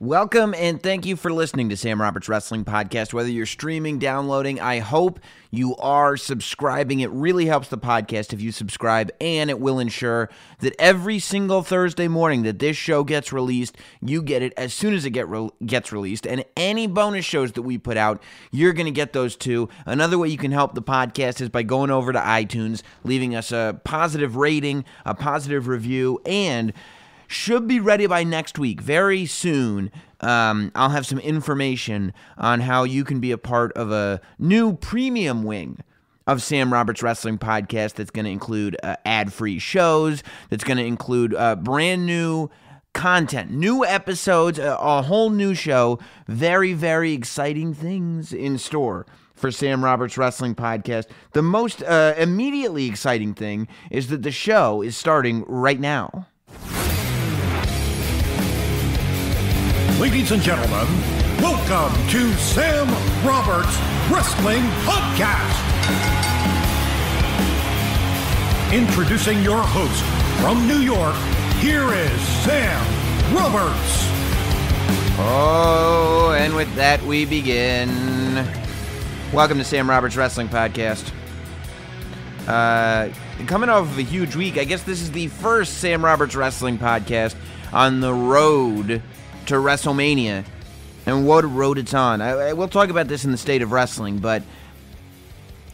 Welcome and thank you for listening to Sam Roberts Wrestling Podcast. Whether you're streaming, downloading, I hope you are subscribing. It really helps the podcast if you subscribe, and it will ensure that every single Thursday morning that this show gets released, you get it as soon as it gets released. And any bonus shows that we put out, you're going to get those too. Another way you can help the podcast is by going over to iTunes, leaving us a positive rating, a positive review, and should be ready by next week, very soon. I'll have some information on how you can be a part of a new premium wing of Sam Roberts Wrestling Podcast that's going to include ad-free shows, that's going to include brand new content, new episodes, a whole new show. Very, very exciting things in store for Sam Roberts Wrestling Podcast. The most immediately exciting thing is that the show is starting right now. Ladies and gentlemen, welcome to Sam Roberts Wrestling Podcast. Introducing your host from New York, here is Sam Roberts. Oh, and with that we begin. Welcome to Sam Roberts Wrestling Podcast. Coming off of a huge week, I guess this is the first Sam Roberts Wrestling Podcast on the road to WrestleMania, and what a road it's on. We'll talk about this in the state of wrestling, but,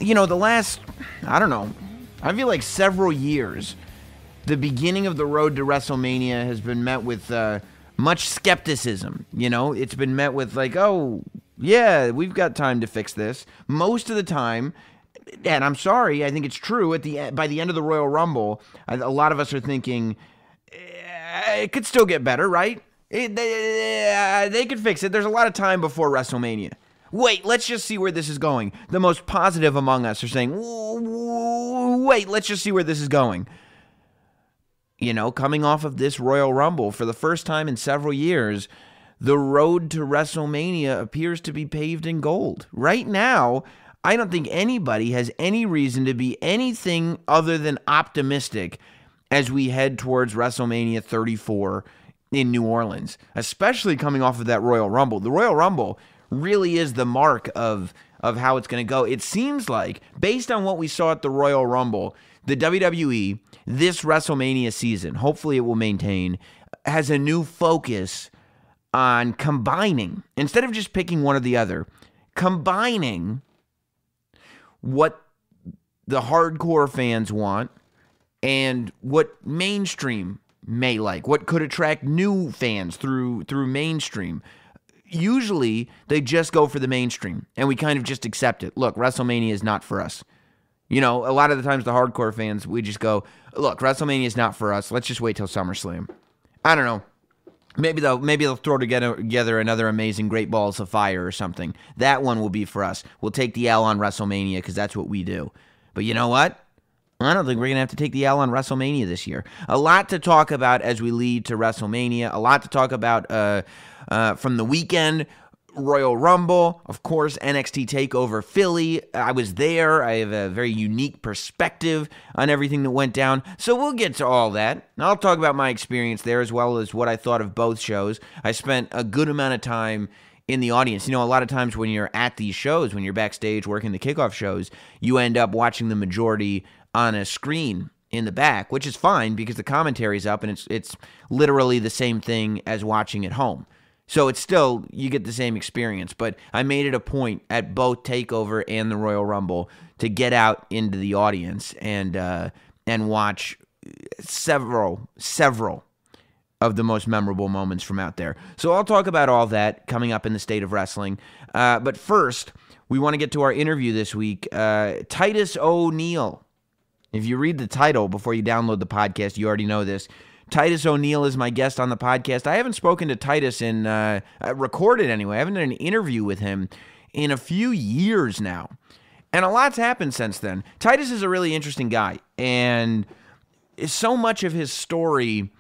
you know, the last, I don't know, I feel like several years, the beginning of the road to WrestleMania has been met with much skepticism. You know, it's been met with like, oh, yeah, we've got time to fix this. Most of the time, and I'm sorry, I think it's true, by the end of the Royal Rumble, a lot of us are thinking, it could still get better, right? They could fix it. There's a lot of time before WrestleMania. Wait, let's just see where this is going. The most positive among us are saying, wait, let's just see where this is going. You know, coming off of this Royal Rumble, for the first time in several years, the road to WrestleMania appears to be paved in gold. Right now, I don't think anybody has any reason to be anything other than optimistic as we head towards WrestleMania 34 in New Orleans, especially coming off of that Royal Rumble. The Royal Rumble really is the mark of how it's going to go. It seems like, based on what we saw at the Royal Rumble, the WWE, this WrestleMania season, hopefully it will maintain, has a new focus on combining, instead of just picking one or the other, combining what the hardcore fans want and what mainstream may like, what could attract new fans through mainstream. Usually, they just go for the mainstream, and we kind of just accept it. Look, WrestleMania is not for us. You know, a lot of the times the hardcore fans, we just go, look, WrestleMania is not for us. Let's just wait till SummerSlam. I don't know. Maybe they'll throw together another amazing Great Balls of Fire or something. That one will be for us. We'll take the L on WrestleMania because that's what we do. But you know what? I don't think we're going to have to take the L on WrestleMania this year. A lot to talk about as we lead to WrestleMania. A lot to talk about from the weekend. Royal Rumble, of course, NXT TakeOver Philly. I was there. I have a very unique perspective on everything that went down. So we'll get to all that. I'll talk about my experience there as well as what I thought of both shows. I spent a good amount of time in the audience. You know, a lot of times when you're at these shows, when you're backstage working the kickoff shows, you end up watching the majority on a screen in the back, which is fine because the commentary's up and it's literally the same thing as watching at home. So it's still, you get the same experience. But I made it a point at both TakeOver and the Royal Rumble to get out into the audience and watch several of the most memorable moments from out there. So I'll talk about all that coming up in the state of wrestling. But first, we want to get to our interview this week. Titus O'Neil. If you read the title before you download the podcast, you already know this. Titus O'Neil is my guest on the podcast. I haven't spoken to Titus recorded anyway. I haven't done an interview with him in a few years now. And a lot's happened since then. Titus is a really interesting guy. And so much of his story,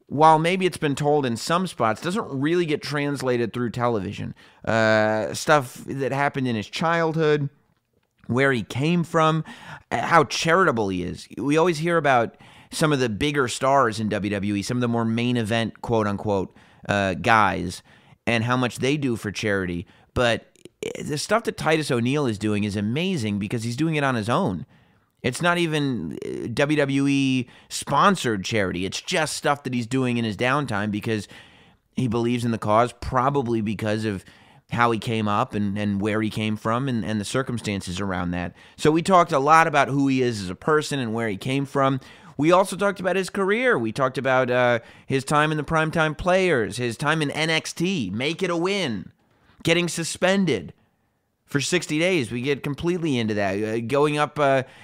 while maybe it's been told in some spots, doesn't really get translated through television. Stuff that happened in his childhood, where he came from, how charitable he is. We always hear about some of the bigger stars in WWE, some of the more main event, quote-unquote, guys, and how much they do for charity. But the stuff that Titus O'Neil is doing is amazing because he's doing it on his own. It's not even WWE sponsored charity. It's just stuff that he's doing in his downtime because he believes in the cause, probably because of how he came up and where he came from and the circumstances around that. So we talked a lot about who he is as a person and where he came from. We also talked about his career. We talked about his time in the Primetime Players, his time in NXT, Make It a Win, getting suspended for 60 days. We get completely into that, going up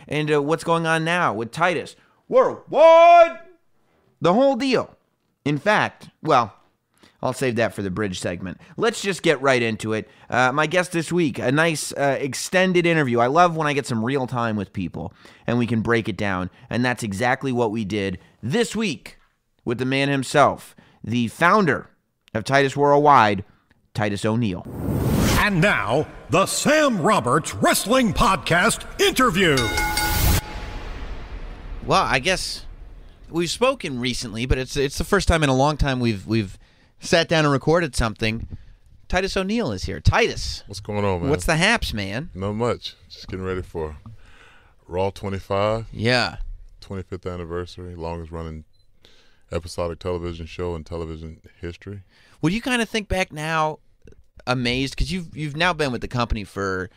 into what's going on now with Titus Worldwide, the whole deal. In fact, well, I'll save that for the bridge segment. Let's just get right into it. My guest this week, a nice extended interview. I love when I get some real time with people and we can break it down. And that's exactly what we did this week with the man himself, the founder of Titus Worldwide, Titus O'Neil. And now, the Sam Roberts Wrestling Podcast interview. Well, I guess we've spoken recently, but it's the first time in a long time we've sat down and recorded something. Titus O'Neil is here. Titus. What's going on, man? What's the haps, man? Not much. Just getting ready for Raw 25. Yeah. 25th anniversary, longest running episodic television show in television history. Would you kind of think back now, amazed, because you've now been with the company for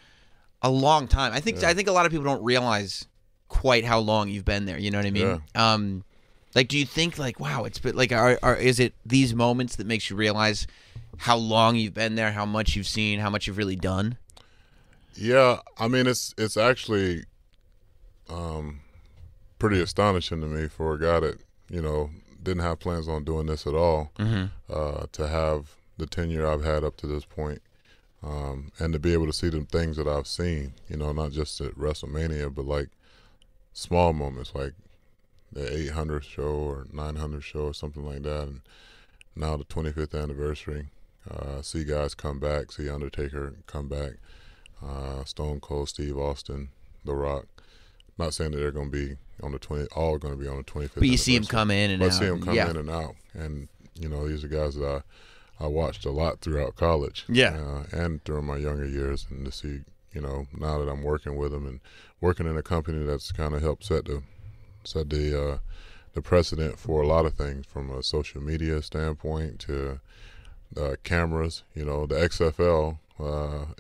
a long time. I think a lot of people don't realize quite how long you've been there. You know what I mean? Yeah. Like, do you think like, wow, it's been like, is it these moments that makes you realize how long you've been there, how much you've seen, how much you've really done? Yeah, I mean, it's actually pretty astonishing to me for a guy that, you know, didn't have plans on doing this at all, to have the tenure I've had up to this point, and to be able to see the things that I've seen, you know, not just at WrestleMania, but like small moments like the 800th show or 900th show or something like that, and now the 25th anniversary. See guys come back, see Undertaker come back, Stone Cold Steve Austin, The Rock. Not saying that they're going to be on the all going to be on the 25th. But you see them come in and out. See them come in and out, and you know these are guys that I watched a lot throughout college, and during my younger years, and to see, you know, now that I'm working with them and working in a company that's kind of helped set the precedent for a lot of things, from a social media standpoint to cameras. You know, the XFL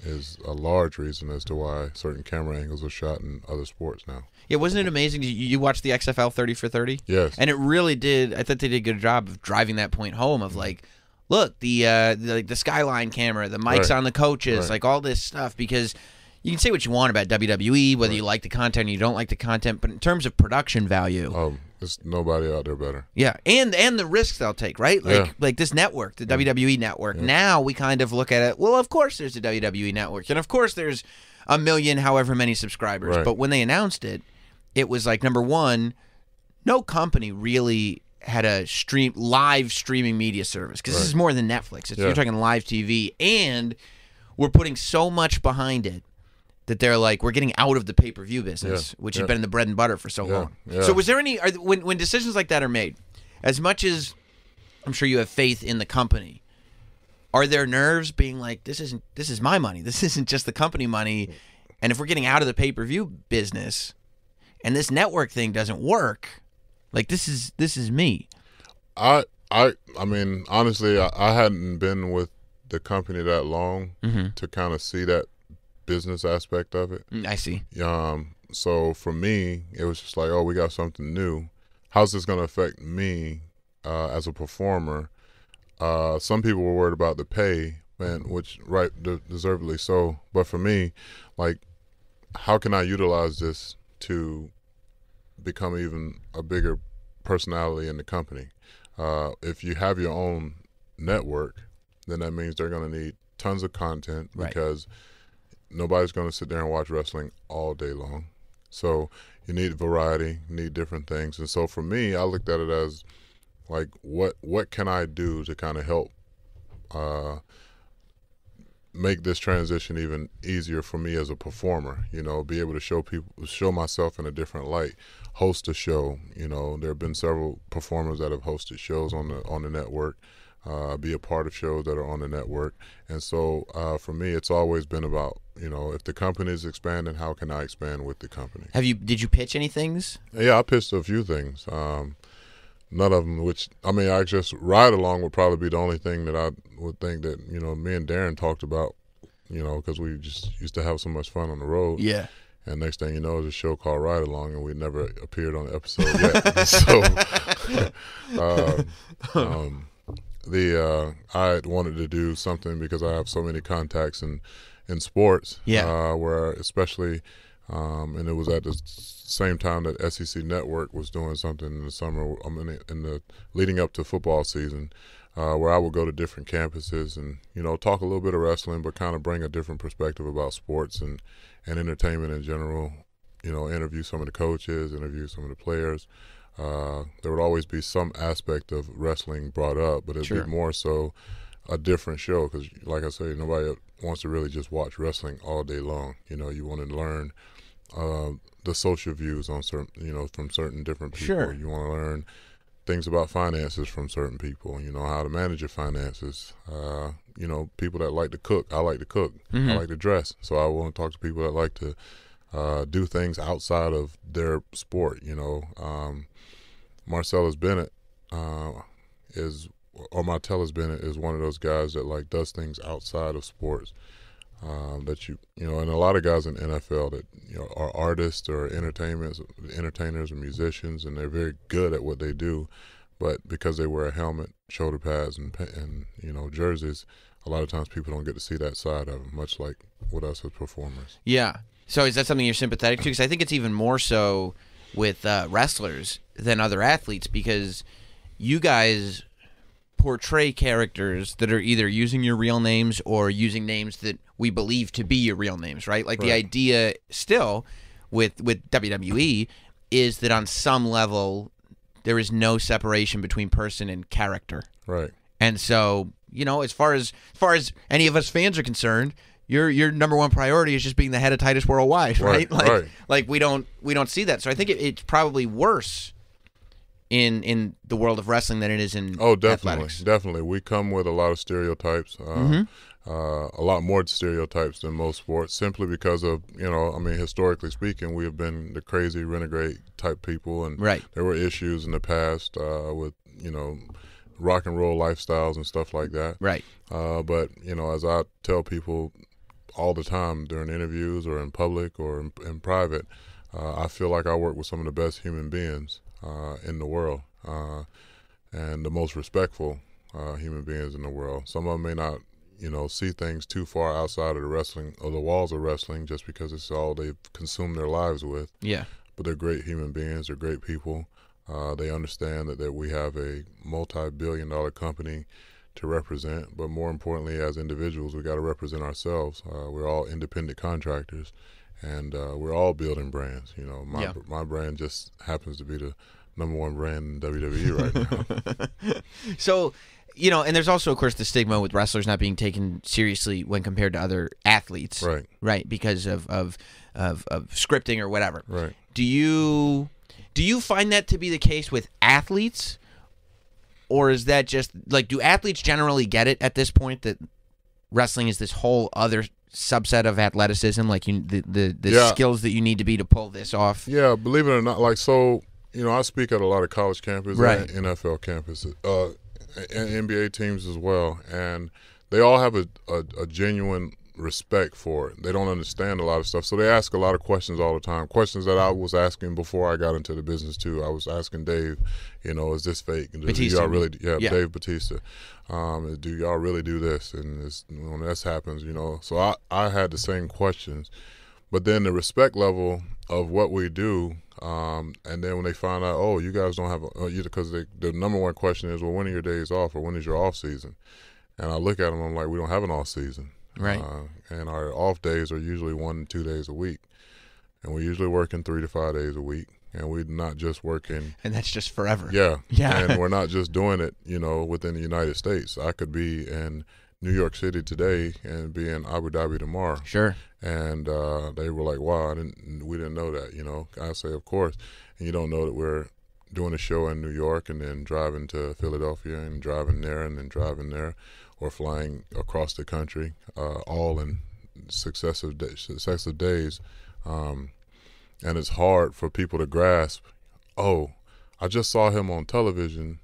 is a large reason as to why certain camera angles are shot in other sports now. Yeah, wasn't it amazing? You watched the XFL 30 for 30? Yes. And it really did. I thought they did a good job of driving that point home of like, look, the Skyline camera, the mics on the coaches, like all this stuff, because you can say what you want about WWE, whether you like the content or you don't like the content, but in terms of production value, there's nobody out there better. Yeah, and the risks they'll take, right? Like this network, the WWE network. Now we kind of look at it, well, of course there's a WWE network, and of course there's a million, however many subscribers. But when they announced it, it was like, number one, no company really had a live streaming media service, because this is more than Netflix. You're talking live TV, and we're putting so much behind it that they're like, we're getting out of the pay-per-view business, which has been in the bread and butter for so long. So was there any, when decisions like that are made, as much as I'm sure you have faith in the company, are there nerves being like, this is my money, this isn't just the company money, and if we're getting out of the pay-per-view business and this network thing doesn't work, like this is me? I mean, honestly, I hadn't been with the company that long to kind of see that business aspect of it. I see. So for me, it was just like, oh, we got something new. How's this going to affect me as a performer? Some people were worried about the pay, and which deservedly so. But for me, like, how can I utilize this to become even a bigger personality in the company? If you have your own network, then that means they're going to need tons of content, because nobody's going to sit there and watch wrestling all day long. So you need variety, you need different things. And so for me, I looked at it as like, what can I do to kind of help make this transition even easier for me as a performer, you know, be able to show myself in a different light, host a show. You know, there have been several performers that have hosted shows on the network. be a part of shows that are on the network. And so for me, it's always been about, if the company is expanding, how can I expand with the company? Did you pitch any things? Yeah, I pitched a few things. None of them, I just ride along would probably be the only thing that I would think that, me and Darren talked about, because we just used to have so much fun on the road. Yeah. And next thing you know, there's a show called Ride Along, and we never appeared on the episode yet. I wanted to do something because I have so many contacts in sports. Yeah. Where especially, and it was at the same time that SEC Network was doing something in the summer, in the leading up to football season, where I would go to different campuses and talk a little bit of wrestling, but kind of bring a different perspective about sports and entertainment in general. Interview some of the coaches, interview some of the players. There would always be some aspect of wrestling brought up, but it'd be more so a different show because, like I say, nobody wants to really just watch wrestling all day long. You want to learn the social views on certain, from certain different people. Sure. You want to learn things about finances from certain people. How to manage your finances. People that like to cook. I like to cook. Mm-hmm. I like to dress. So I want to talk to people that like to do things outside of their sport. Martellus Bennett is one of those guys that does things outside of sports. That and a lot of guys in NFL that are artists or entertainers or musicians, and they're very good at what they do, but because they wear a helmet, shoulder pads, and jerseys, a lot of times people don't get to see that side of them, much like with us as performers. Yeah. So is that something you're sympathetic to? Because I think it's even more so with wrestlers than other athletes, because you guys portray characters that are either using your real names or using names that we believe to be your real names, right? The idea still with WWE is that on some level there is no separation between person and character. Right. And so, as far as any of us fans are concerned, your number one priority is just being the head of Titus Worldwide, right? We don't see that. So I think it's probably worse in the world of wrestling than it is in athletics. Definitely. We come with a lot of stereotypes, a lot more stereotypes than most sports, simply because of, historically speaking, we have been the crazy renegade type people, and there were issues in the past with, rock and roll lifestyles and stuff like that. Right. But, as I tell people all the time during interviews or in public or in private, I feel like I work with some of the best human beings in the world, and the most respectful human beings in the world. Some of them may not, see things too far outside of the wrestling or the walls of wrestling just because it's all they've consumed their lives with. Yeah. But they're great human beings. They're great people. They understand that we have a multi-billion-dollar company to represent, but more importantly, as individuals, we got to represent ourselves. We're all independent contractors, and we're all building brands. My brand just happens to be the number one brand in WWE right now. So, and there's also, of course, the stigma with wrestlers not being taken seriously when compared to other athletes. Right. Right, because of scripting or whatever. Right. Do you find that to be the case with athletes, or is that just do athletes generally get it at this point that wrestling is this whole other subset of athleticism, the skills that you need to be to pull this off? Yeah, believe it or not, I speak at a lot of college campuses and NFL campuses, and NBA teams as well, and they all have a genuine respect for it. They don't understand a lot of stuff, so they ask a lot of questions all the time. Questions that I was asking before I got into the business too. I was asking Dave, is this fake? Batista. Y'all really, Dave Batista. Do y'all really do this? And when this happens, so I had the same questions, but then the respect level of what we do, and then when they find out, oh, you guys don't have because the number one question is, well, when are your days off, or when is your off season? And I look at them, I'm like, we don't have an off season. Right. And our off days are usually 1 to 2 days a week. And we're usually working 3 to 5 days a week. And we're not just working. And that's just forever. Yeah. Yeah. And we're not just doing it, within the United States. I could be in New York City today and be in Abu Dhabi tomorrow. Sure. And they were like, wow, we didn't know that, I say, of course. And you don't know that we're doing a show in New York and then driving to Philadelphia and driving there and then driving there, or flying across the country, all in successive days. And it's hard for people to grasp, oh, I just saw him on television,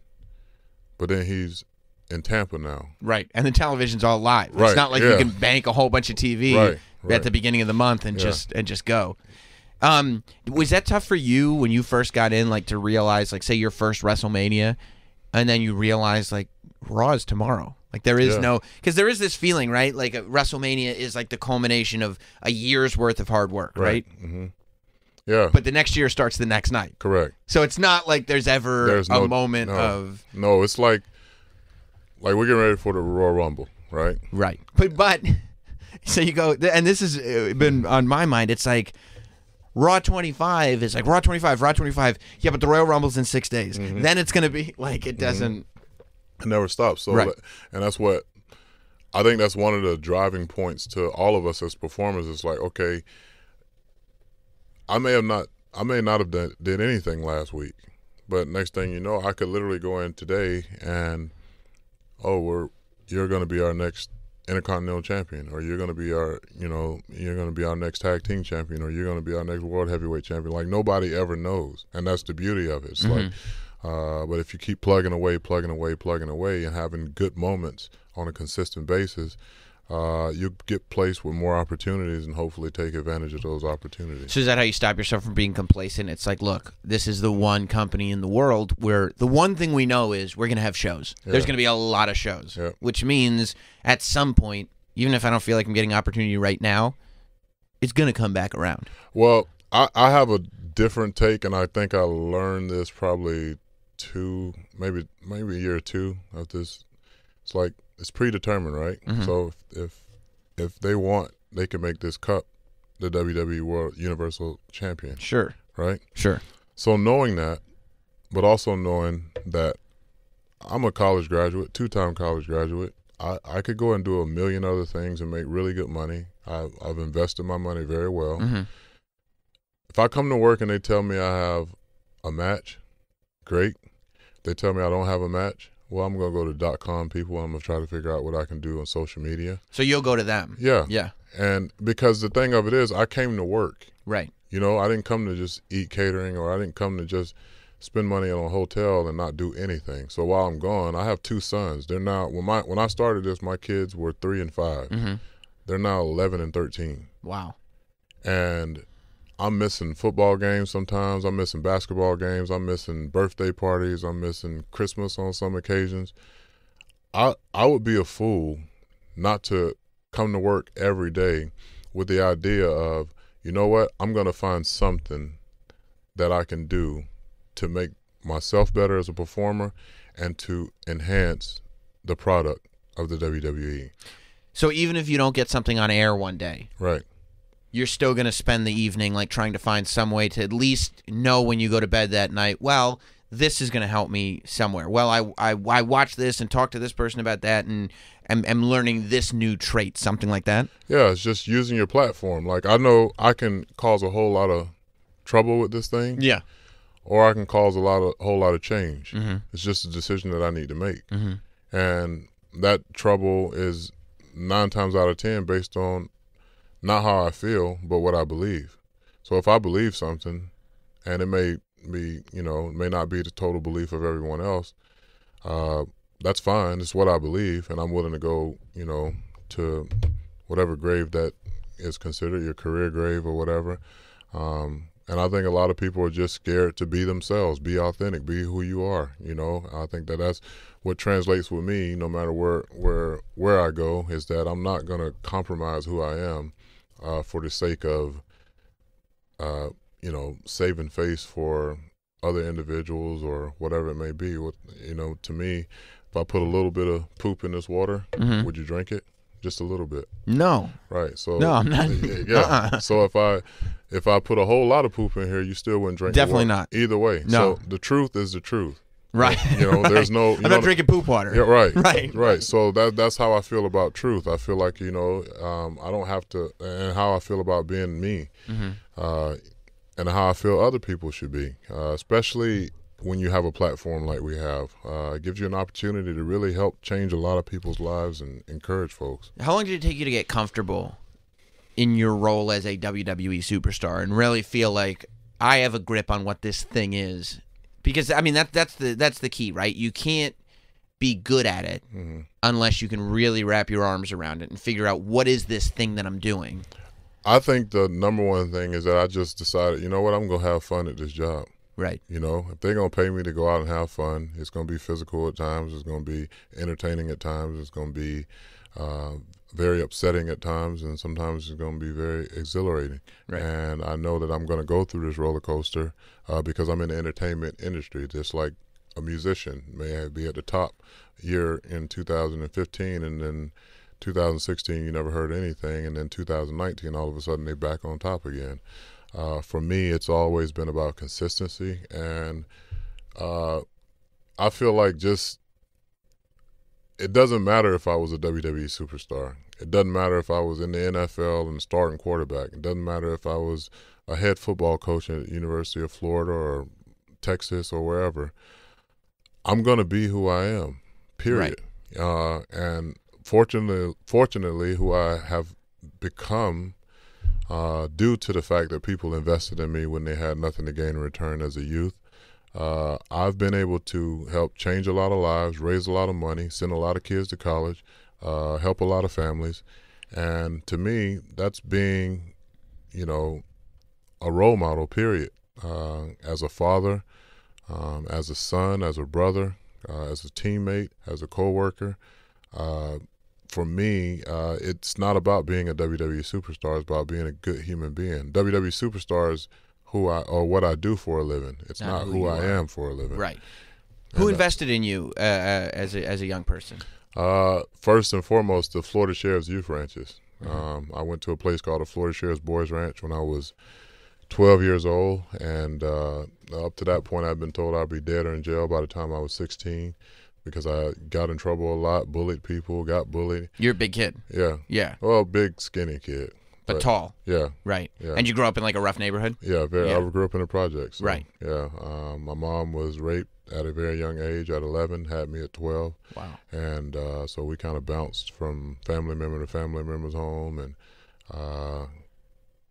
but then he's in Tampa now. Right, and the television's all live. Right. It's not like you can bank a whole bunch of TV at the beginning of the month and just go. Was that tough for you when you first got in, like to realize, like say your first WrestleMania, and then you realize like Raw is tomorrow? Like there is no, because there is this feeling, right? Like WrestleMania is like the culmination of a year's worth of hard work, right? Mm-hmm. Yeah. But the next year starts the next night. Correct. So it's not like there's ever a moment of. No, it's like we're getting ready for the Royal Rumble, right? Right. But so you go, and this has been on my mind. It's like Raw 25 is like Raw 25. Yeah, but the Royal Rumble's in 6 days. Mm-hmm. Then it's going to be like it doesn't. It never stops. So, right. And that's what I think. That's one of the driving points to all of us as performers. It's like, okay, I may not have did anything last week, but next thing you know, I could literally go in today and, you're going to be our next Intercontinental Champion, or you're going to be our next Tag Team Champion, or you're going to be our next World Heavyweight Champion. Like nobody ever knows, and that's the beauty of it. It's like, but if you keep plugging away, and having good moments on a consistent basis, you get placed with more opportunities and hopefully take advantage of those opportunities. So is that how you stop yourself from being complacent? It's like, look, this is the one company in the world where the one thing we know is we're going to have shows. Yeah. There's going to be a lot of shows, which means at some point, even if I don't feel like I'm getting opportunity right now, it's going to come back around. Well, I have a different take, and I think I learned this probably maybe a year or two of this. It's like, it's predetermined, right? Mm-hmm. So if they want, they can make this cup the WWE World Universal Champion. Sure. Right? Sure. So knowing that, but also knowing that I'm a college graduate, 2-time college graduate, I could go and do a million other things and make really good money. I've invested my money very well. Mm-hmm. If I come to work and they tell me I have a match, great. If they tell me I don't have a match, well, I'm going to go to .com people, and I'm going to try to figure out what I can do on social media. So you'll go to them? Yeah. Yeah. And because the thing of it is, I came to work. Right. You know, I didn't come to just eat catering, or I didn't come to just spend money on a hotel and not do anything. So while I'm gone, I have 2 sons. They're now, when I started this, my kids were 3 and 5. Mm-hmm. They're now 11 and 13. Wow. And I'm missing football games sometimes. I'm missing basketball games. I'm missing birthday parties. I'm missing Christmas on some occasions. I would be a fool not to come to work every day with the idea of, you know what, I'm going to find something that I can do to make myself better as a performer and to enhance the product of the WWE. So even if you don't get something on air one day. Right. You're still going to spend the evening like trying to find some way to at least know when you go to bed that night, well, this is going to help me somewhere. Well, I watched this and talked to this person about that, and I'm learning this new trait, something like that. Yeah, it's just using your platform. Like, I know I can cause a whole lot of trouble with this thing. Yeah. Or I can cause a whole lot of change. Mm-hmm. It's just a decision that I need to make. Mm-hmm. And that trouble is 9 times out of 10 based on not how I feel, but what I believe. So if I believe something, and it may be, may not be the total belief of everyone else, that's fine. It's what I believe, and I'm willing to go, to whatever grave that is considered, your career grave or whatever. And I think a lot of people are just scared to be themselves, be authentic, be who you are. I think that's what translates with me, no matter where I go, is that I'm not going to compromise who I am for the sake of, saving face for other individuals or whatever it may be. To me, if I put a little bit of poop in this water, mm-hmm. would you drink it? Just a little bit. No. Right. So no, I'm not. Yeah. So if I put a whole lot of poop in here, you still wouldn't drink. Definitely the water. not. Either way. No. So the truth is the truth. Right. Right. There's no. I'm not drinking poop water. Yeah. Right. Right. Right. So that's how I feel about truth. I feel like I don't have to, and how I feel about being me, mm-hmm. And how I feel other people should be, especially when you have a platform like we have. It gives you an opportunity to really help change a lot of people's lives and encourage folks. How long did it take you to get comfortable in your role as a WWE superstar and really feel like I have a grip on what this thing is? Because I mean that's the key, right? You can't be good at it unless you can really wrap your arms around it and figure out what is this thing that I'm doing. I think the number one thing is that I just decided, you know what, I'm going to have fun at this job. Right. You know, if they're going to pay me to go out and have fun, it's going to be physical at times. It's going to be entertaining at times. It's going to be very upsetting at times. And sometimes it's going to be very exhilarating. Right. And I know that I'm going to go through this roller coaster because I'm in the entertainment industry, just like a musician may be at the top year in 2015, and then 2016 you never heard anything, and then 2019 all of a sudden they're back on top again. For me, it's always been about consistency, and I feel like just it doesn't matter if I was a WWE superstar. It doesn't matter if I was in the NFL and starting quarterback. It doesn't matter if I was a head football coach at the University of Florida or Texas or wherever. I'm going to be who I am, period. Right. And fortunately, who I have become due to the fact that people invested in me when they had nothing to gain in return as a youth. I've been able to help change a lot of lives, raise a lot of money, send a lot of kids to college, help a lot of families. And to me, that's being, you know, a role model, period. As a father, as a son, as a brother, as a teammate, as a coworker. For me, it's not about being a WWE superstar. It's about being a good human being. WWE superstar is who I or what I do for a living. It's not who I am for a living. Right. Who invested in you as a young person? First and foremost, the Florida Sheriff's Youth Ranches. I went to a place called the Florida Sheriff's Boys Ranch when I was 12 years old, and up to that point I'd been told I'd be dead or in jail by the time I was 16 because I got in trouble a lot, bullied people, got bullied. You're a big kid. Yeah. Yeah. Well, big, skinny kid. But tall. Yeah. Right. Yeah. And you grew up in like a rough neighborhood? Yeah, I grew up in the projects. So, right. Yeah. My mom was raped at a very young age, at 11, had me at 12. Wow. And so we kind of bounced from family member to family member's home, and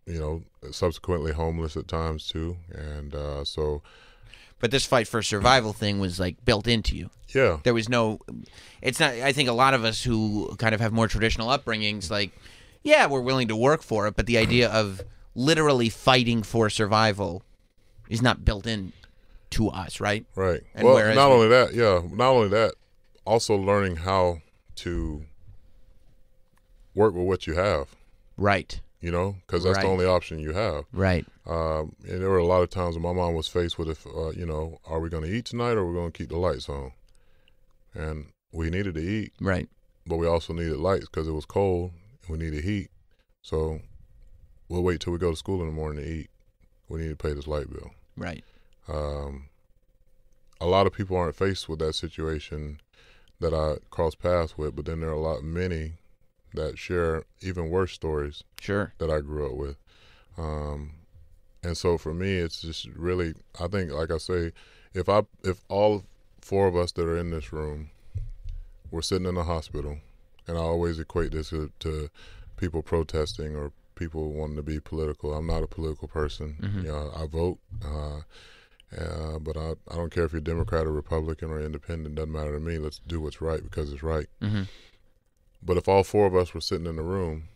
you know, subsequently homeless at times too, and so. But this fight for survival thing was like built into you. Yeah. There was no. It's not. I think a lot of us who kind of have more traditional upbringings, like, yeah, we're willing to work for it, but the idea of literally fighting for survival is not built in to us, right? Right. And well, not only that, also learning how to work with what you have. Right. You know, because that's the only option you have. Right. And there were a lot of times when my mom was faced with, you know, are we going to eat tonight or are we going to keep the lights on? And we needed to eat. Right. But we also needed lights because it was cold and we needed heat. So we'll wait till we go to school in the morning to eat. We need to pay this light bill. Right. A lot of people aren't faced with that situation that I cross paths with, but then there are many that share even worse stories that I grew up with. And so for me, it's just really, I think, like I say, if all four of us that are in this room were sitting in a hospital, and I always equate this to people protesting or people wanting to be political. I'm not a political person. Mm-hmm. You know, I vote, but I don't care if you're Democrat or Republican or Independent. Doesn't matter to me. Let's do what's right because it's right. Mm-hmm. But if all four of us were sitting in the room,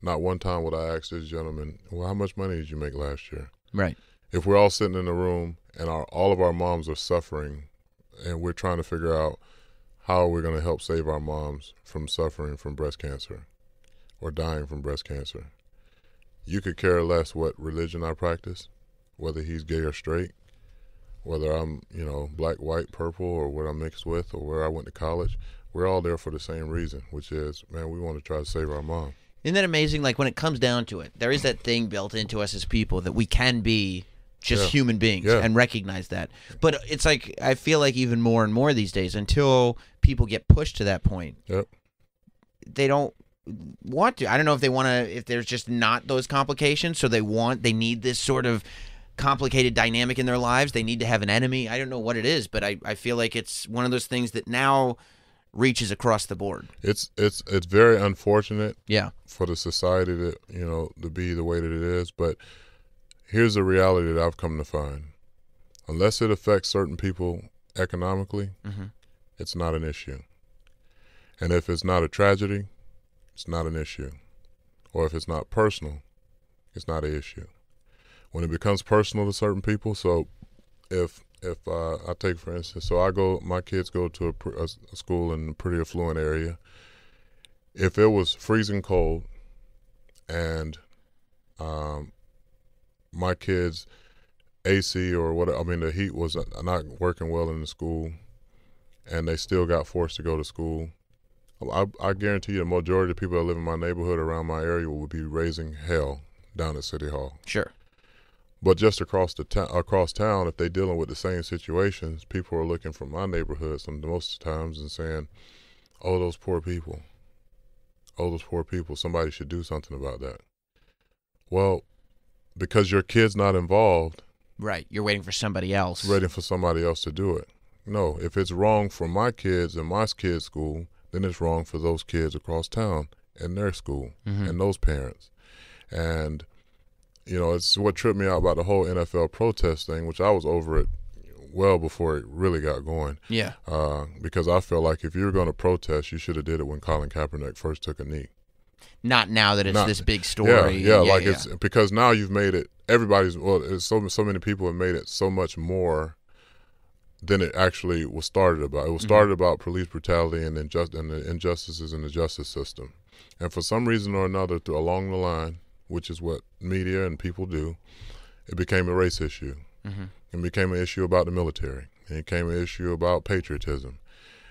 not one time would I ask this gentleman, well, how much money did you make last year? Right. If we're all sitting in the room and all of our moms are suffering and we're trying to figure out how we're going to help save our moms from suffering from breast cancer or dying from breast cancer, you could care less what religion I practice, whether he's gay or straight, whether I'm, you know, black, white, purple, or what I'm mixed with, or where I went to college. We're all there for the same reason, which is, man, we want to try to save our mom. Isn't that amazing? Like, when it comes down to it, there is that thing built into us as people that we can be just human beings and recognize that. But it's like, I feel like even more and more these days, until people get pushed to that point, they don't want to. I don't know if they want to, if there's just not those complications, so they need this sort of complicated dynamic in their lives. They need to have an enemy. I don't know what it is, but I feel like it's one of those things that now reaches across the board. It's very unfortunate for the society to, to be the way that it is, but here's the reality that I've come to find. Unless it affects certain people economically, it's not an issue. And if it's not a tragedy, it's not an issue. Or if it's not personal, it's not an issue. When it becomes personal to certain people, so if I take, for instance, my kids go to a school in a pretty affluent area. If it was freezing cold and my kids' AC or whatever, the heat was not working well in the school and they still got forced to go to school, I guarantee you the majority of the people that live in my neighborhood around my area would be raising hell down at City Hall. Sure. But just across town, if they're dealing with the same situations, people are looking from my neighborhood most times and saying, oh, those poor people. Oh, those poor people. Somebody should do something about that. Well, because your kid's not involved. Right. You're waiting for somebody else. Waiting for somebody else to do it. No, if it's wrong for my kids and my kids' school, then it's wrong for those kids across town and their school and those parents. And it's what tripped me out about the whole NFL protest thing, which I was over it well before it really got going. Yeah. Because I felt like if you were going to protest, you should have did it when Colin Kaepernick first took a knee. Not now that it's this big story. It's because now you've made it. It's so many people have made it so much more than it actually was started about. It was started about police brutality and the injustices in the justice system, and for some reason or another, along the line, which is what media and people do, it became a race issue. It became an issue about the military. It became an issue about patriotism.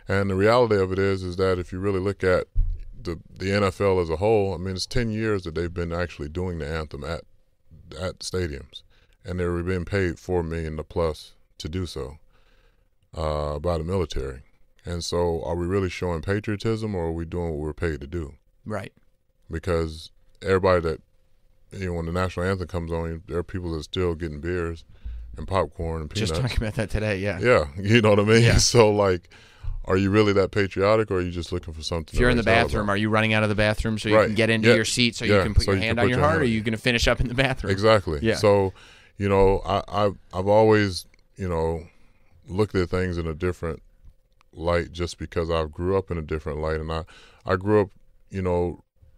And the reality of it is that if you really look at the NFL as a whole, it's 10 years that they've been actually doing the anthem at stadiums, and they're being paid $4 million plus to do so by the military. And so are we really showing patriotism, or are we doing what we're paid to do? Right. Because everybody that, when the national anthem comes on, there are people that are still getting beers and popcorn and peanuts. Just talking about that today, yeah. Yeah, you know what I mean? Yeah. So, are you really that patriotic, or are you just looking for something? If you're in the bathroom, are you running out of the bathroom so you can get into your seat so you can put your hand on your heart, or are you going to finish up in the bathroom? Exactly. Yeah. So, I've always, looked at things in a different light just because I grew up in a different light. And I grew up,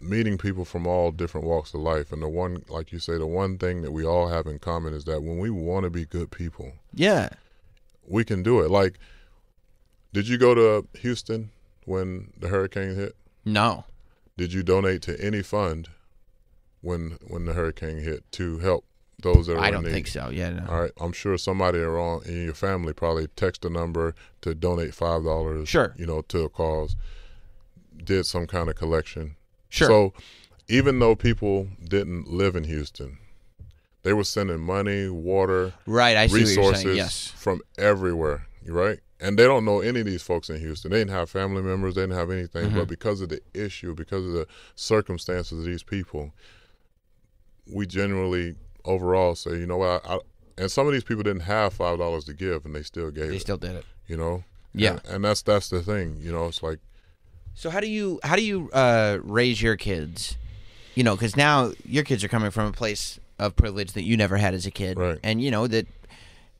meeting people from all different walks of life. And the one, like you say, the one thing that we all have in common is that when we want to be good people, we can do it. Did you go to Houston when the hurricane hit? No. Did you donate to any fund when the hurricane hit to help those that are in need? I don't think so. Yeah. No. All right. I'm sure somebody around in your family probably text a number to donate $5. Sure. To a cause. Did some kind of collection. Sure. So even though people didn't live in Houston, they were sending money, water, I see resources what you're saying. Yes. from everywhere. Right. And they don't know any of these folks in Houston. They didn't have family members. They didn't have anything. But because of the issue, because of the circumstances of these people, we generally overall say, you know what, and some of these people didn't have $5 to give, and they still gave it. They still did it. Yeah. And that's the thing. It's like. So how do you raise your kids? Because now your kids are coming from a place of privilege that you never had as a kid, right? And that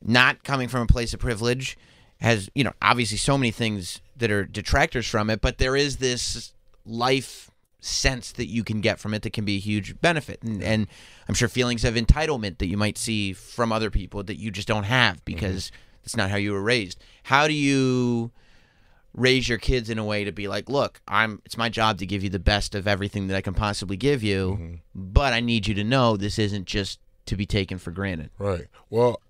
not coming from a place of privilege has, obviously so many things that are detractors from it, but there is this life sense that you can get from it that can be a huge benefit. And I'm sure feelings of entitlement that you might see from other people that you just don't have because that's not how you were raised. How do you raise your kids in a way to be like, look, it's my job to give you the best of everything that I can possibly give you, but I need you to know this isn't just to be taken for granted. Right. Well,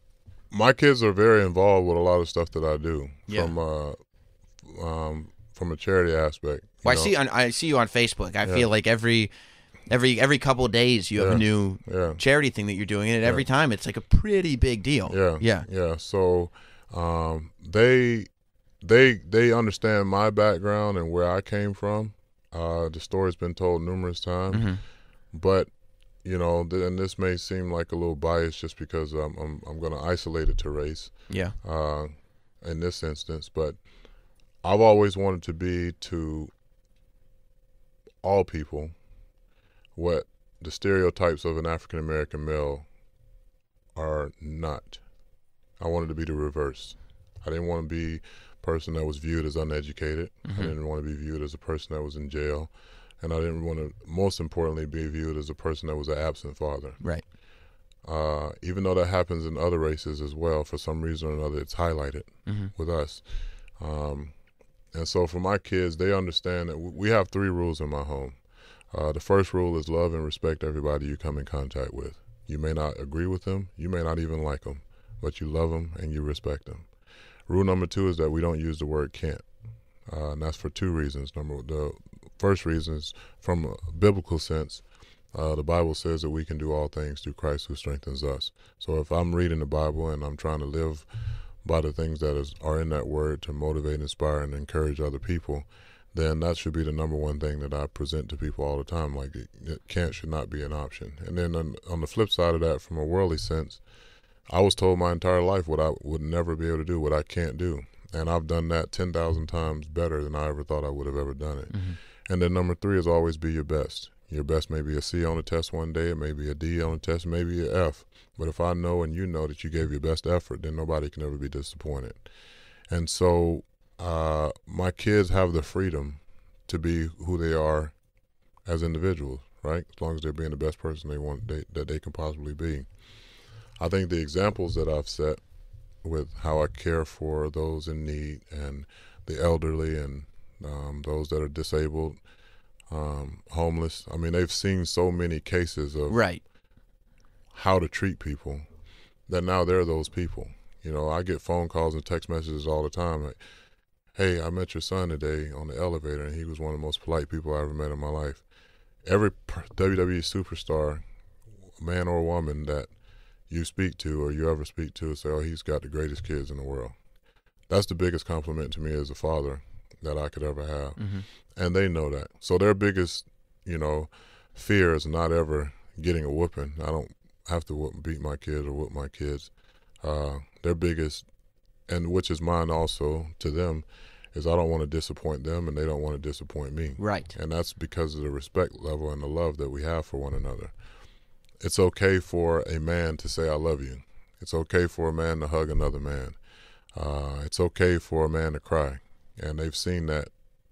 my kids are very involved with a lot of stuff that I do from a charity aspect. Well, I see you on Facebook. I feel like every couple of days you have a new charity thing that you're doing, and every time it's like a pretty big deal. Yeah. So they understand my background and where I came from. The story's been told numerous times, but you know, and this may seem like a little biased just because I'm going to isolate it to race. Yeah. In this instance, but I've always wanted to be to all people what the stereotypes of an African American male are not. I wanted to be the reverse. I didn't want to be a person that was viewed as uneducated. I didn't want to be viewed as a person that was in jail. And I didn't want to, most importantly, be viewed as a person that was an absent father. Right. Even though that happens in other races as well, for some reason or another, it's highlighted with us. And so for my kids, they understand that we have 3 rules in my home. The first rule is love and respect everybody you come in contact with. You may not agree with them, you may not even like them, but you love them and you respect them. Rule number 2 is that we don't use the word can't. And that's for 2 reasons. The first reason is from a biblical sense. The Bible says that we can do all things through Christ who strengthens us. So if I'm reading the Bible and I'm trying to live by the things that are in that word to motivate, inspire, and encourage other people, then that should be the number one thing that I present to people all the time. Like, can't should not be an option. And then on the flip side of that, from a worldly sense, I was told my entire life what I would never be able to do, what I can't do. And I've done that 10,000 times better than I ever thought I would have ever done it. And then number 3 is always be your best. Your best may be a C on a test one day, it may be a D on a test, maybe an F. But if I know and you know that you gave your best effort, then nobody can ever be disappointed. And so my kids have the freedom to be who they are as individuals, right? As long as they're being the best person that they can possibly be. I think the examples that I've set with how I care for those in need and the elderly and those that are disabled, homeless. I mean, they've seen so many cases of how to treat people that now they're those people. You know, I get phone calls and text messages all the time like, hey, I met your son today on the elevator and he was one of the most polite people I ever met in my life. Every WWE superstar, man or woman that you speak to or you ever speak to say, oh, he's got the greatest kids in the world. That's the biggest compliment to me as a father that I could ever have. And they know that. So their biggest, you know, fear is not ever getting a whooping. I don't have to beat my kids or whoop my kids. Their biggest, and which is mine also to them, is I don't want to disappoint them and they don't want to disappoint me. Right. And that's because of the respect level and the love that we have for one another. It's okay for a man to say I love you. It's okay for a man to hug another man. It's okay for a man to cry. And they've seen that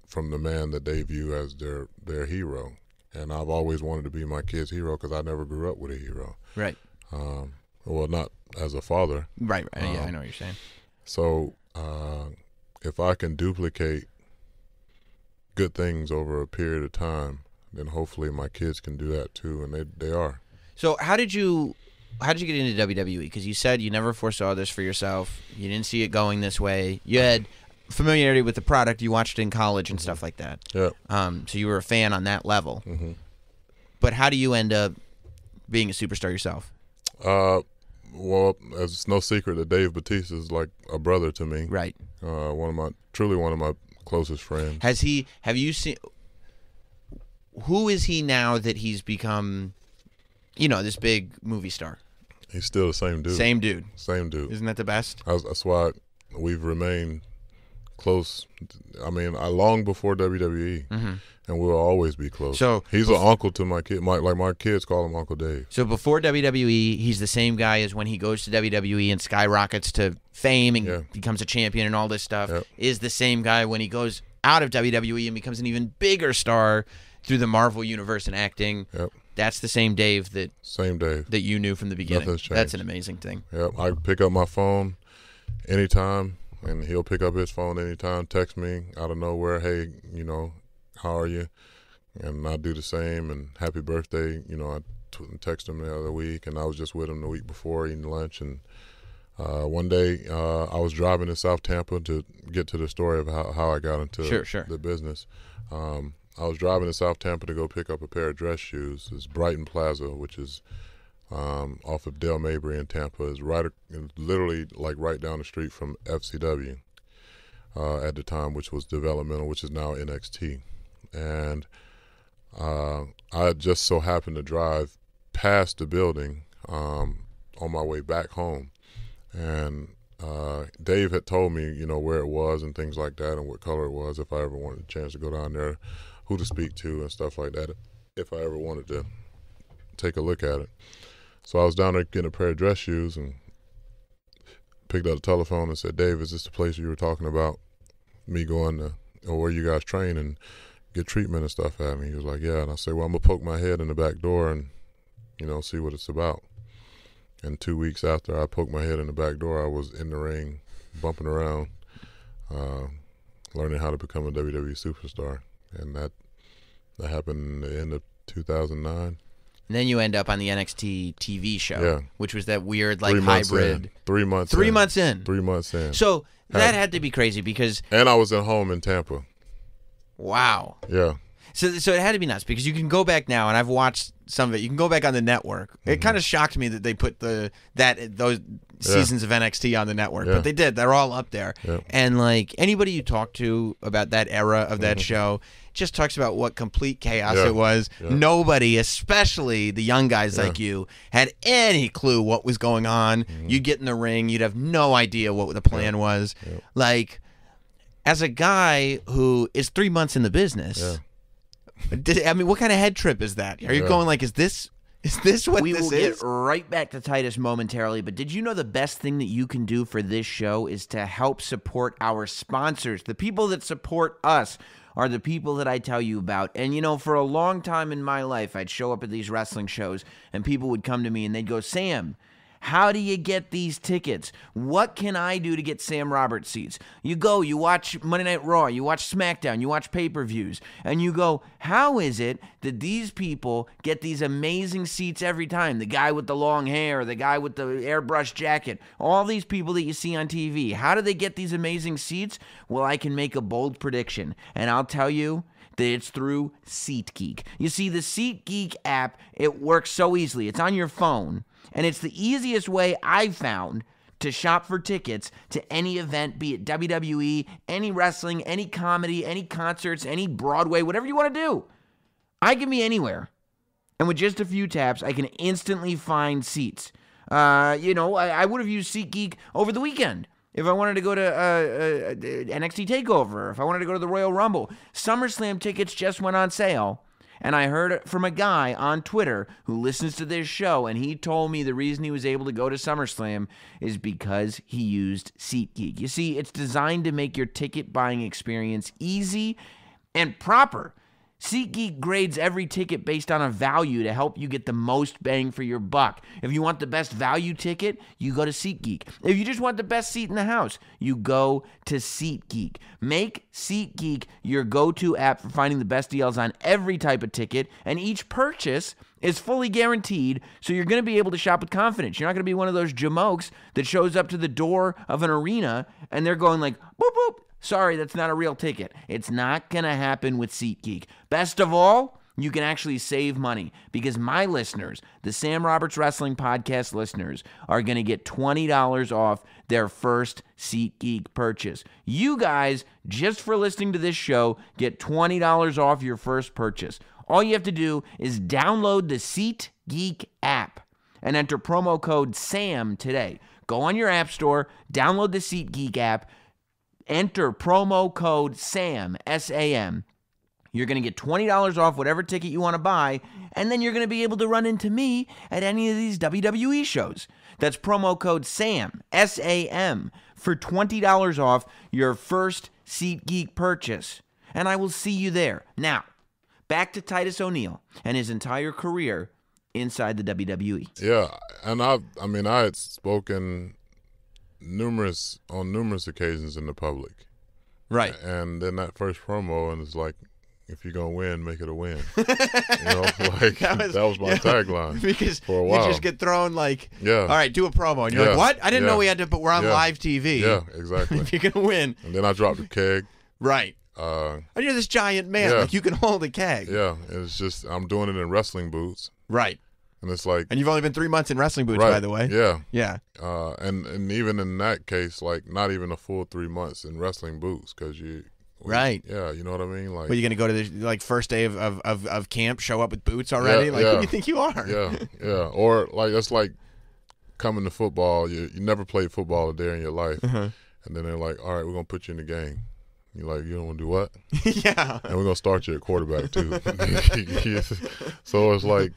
from the man that they view as their hero. And I've always wanted to be my kid's hero because I never grew up with a hero. Right. Well, not as a father. Right. Yeah, I know what you're saying. So if I can duplicate good things over a period of time, then hopefully my kids can do that too, and they are. So how did you get into WWE? Because you said you never foresaw this for yourself. You didn't see it going this way. You had familiarity with the product. You watched it in college and stuff like that. Yeah. So you were a fan on that level. But how do you end up being a superstar yourself? Well, it's no secret that Dave Bautista is like a brother to me. Right. Truly one of my closest friends. Have you seen, who is he now that he's become, you know, this big movie star? He's still the same dude. Same dude. Same dude. Isn't that the best? That's why we've remained close. I mean, long before WWE, and we'll always be close. So he's an uncle to my kid. My kids call him Uncle Dave. So before WWE, he's the same guy as when he goes to WWE and skyrockets to fame and becomes a champion and all this stuff. Is the same guy when he goes out of WWE and becomes an even bigger star through the Marvel universe and acting. That's the same Dave that you knew from the beginning. Nothing's changed. That's an amazing thing. I pick up my phone anytime, and he'll pick up his phone anytime, text me out of nowhere, hey, you know, how are you? And I do the same, and happy birthday. You know, I texted him the other week, and I was just with him the week before eating lunch. And one day I was driving to South Tampa to get to the story of how I got into the business. I was driving to South Tampa to go pick up a pair of dress shoes. It's Brighton Plaza, which is off of Del Mabry in Tampa. Is literally like right down the street from FCW at the time, which was developmental, which is now NXT. And I just so happened to drive past the building on my way back home, and Dave had told me, you know, where it was and things like that and what color it was if I ever wanted a chance to go down there, who to speak to and stuff like that if I ever wanted to take a look at it. So I was down there getting a pair of dress shoes and picked up the telephone and said, Dave, is this the place you were talking about me going to, or where you guys train and get treatment and stuff at me? He was like, yeah. And I said, well, I'm going to poke my head in the back door and, you know, see what it's about. And 2 weeks after I poked my head in the back door, I was in the ring, bumping around, learning how to become a WWE superstar. And that happened in the end of 2009. And then you end up on the NXT TV show, yeah, which was that weird, like, hybrid. 3 months in. 3 months in. 3 months in. So that had to be crazy because... And I was at home in Tampa. Wow. Yeah. So it had to be nuts because you can go back now, and I've watched some of it. You can go back on the network. It kind of shocked me that they put those seasons of NXT on the network, but they did. They're all up there. Yeah. And like anybody you talk to about that era of that show just talks about what complete chaos it was. Yeah. Nobody, especially the young guys like you, had any clue what was going on. You'd get in the ring, you'd have no idea what the plan was. Yeah. Like, as a guy who is 3 months in the business, I mean, what kind of head trip is that? Are you going like, is this what this is? We will get right back to Titus momentarily, but did you know the best thing that you can do for this show is to help support our sponsors? The people that support us are the people that I tell you about. And, you know, for a long time in my life, I'd show up at these wrestling shows, and people would come to me, and they'd go, Sam, how do you get these tickets? What can I do to get Sam Roberts seats? You go, you watch Monday Night Raw, you watch SmackDown, you watch pay-per-views, and you go, how is it that these people get these amazing seats every time? The guy with the long hair, the guy with the airbrush jacket, all these people that you see on TV. How do they get these amazing seats? Well, I can make a bold prediction, and I'll tell you that it's through SeatGeek. You see, the SeatGeek app, it works so easily. It's on your phone. And it's the easiest way I've found to shop for tickets to any event, be it WWE, any wrestling, any comedy, any concerts, any Broadway, whatever you want to do. I can be anywhere. And with just a few taps, I can instantly find seats. You know, I would have used SeatGeek over the weekend if I wanted to go to NXT TakeOver, if I wanted to go to the Royal Rumble. SummerSlam tickets just went on sale. And I heard it from a guy on Twitter who listens to this show, and he told me the reason he was able to go to SummerSlam is because he used SeatGeek. You see, it's designed to make your ticket buying experience easy and proper. SeatGeek grades every ticket based on a value to help you get the most bang for your buck. If you want the best value ticket, you go to SeatGeek. If you just want the best seat in the house, you go to SeatGeek. Make SeatGeek your go-to app for finding the best deals on every type of ticket, and each purchase is fully guaranteed, so you're going to be able to shop with confidence. You're not going to be one of those jamokes that shows up to the door of an arena, and they're going like, boop, boop. Sorry, that's not a real ticket. It's not going to happen with SeatGeek. Best of all, you can actually save money because my listeners, the Sam Roberts Wrestling Podcast listeners, are going to get $20 off their first SeatGeek purchase. You guys, just for listening to this show, get $20 off your first purchase. All you have to do is download the SeatGeek app and enter promo code SAM today. Go on your app store, download the SeatGeek app, enter promo code SAM, S-A-M. You're going to get $20 off whatever ticket you want to buy, and then you're going to be able to run into me at any of these WWE shows. That's promo code SAM, S-A-M, for $20 off your first SeatGeek purchase. And I will see you there. Now, back to Titus O'Neil and his entire career inside the WWE. Yeah, and I had spoken on numerous occasions in the public, right? And then that first promo, and it's like, if you're gonna win, make it a win. You know, like that was my tagline because for a while. You just get thrown like, all right, do a promo, and you're like, what? I didn't know we had to, but we're on live TV. Yeah, exactly. If you're gonna win, and then I dropped the keg. Right. And you're this giant man, like you can hold a keg. Yeah, it's just I'm doing it in wrestling boots. Right. And it's like, and you've only been 3 months in wrestling boots, by the way. Yeah, yeah. And even in that case, like not even a full 3 months in wrestling boots, because Right. Yeah, you know what I mean? Like, Are you going to go to the first day of camp, show up with boots already? Who do you think you are? Yeah. Or that's like coming to football. You never played football a day in your life. Uh-huh. And then they're like, all right, we're going to put you in the game. You're like, you don't want to do what? Yeah. And we're going to start you at quarterback, too. So it's like,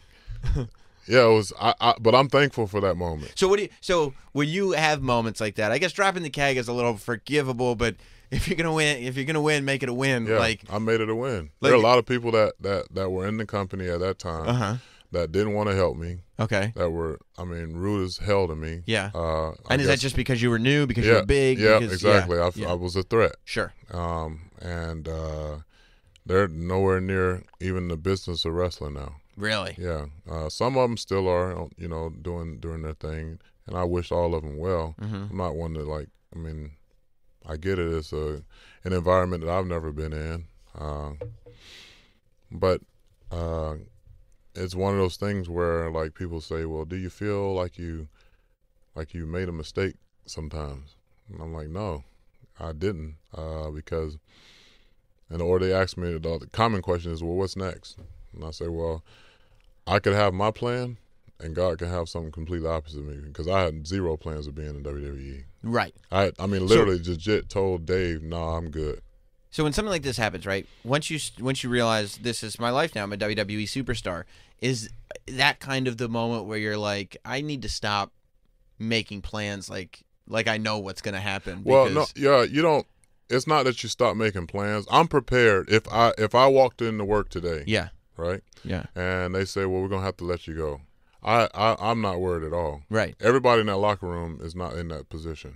yeah, it was. But I'm thankful for that moment. So when you have moments like that, I guess dropping the keg is a little forgivable, but if you're gonna win, make it a win. Yeah, I made it a win. There are a lot of people that were in the company at that time that didn't want to help me. Okay. That were, rude as hell to me. Yeah. And is that just because you were new, because you were big? Yeah, exactly. I was a threat. Sure. And they're nowhere near even the business of wrestling now. Really? Yeah. Some of them still are, doing their thing, and I wish all of them well. I'm not one to I get it. It's an environment that I've never been in, but it's one of those things where people say, "Well, do you feel like you made a mistake sometimes?" And I'm like, "No, I didn't," because, or they ask me, the common question is, "Well, what's next?" And I say, "Well, I could have my plan, and God can have something completely opposite of me, because I had zero plans of being in WWE." Right. Literally legit told Dave, "No, I'm good." So when something like this happens, right? Once you realize this is my life now, I'm a WWE superstar, is that kind of the moment where you're like, I need to stop making plans like I know what's going to happen? Well, no, yeah, you don't. It's not that you stop making plans. I'm prepared. If I walked into work today, yeah, right, yeah, and they say, "Well, we're gonna have to let you go," I'm not worried at all. Right. Everybody in that locker room is not in that position.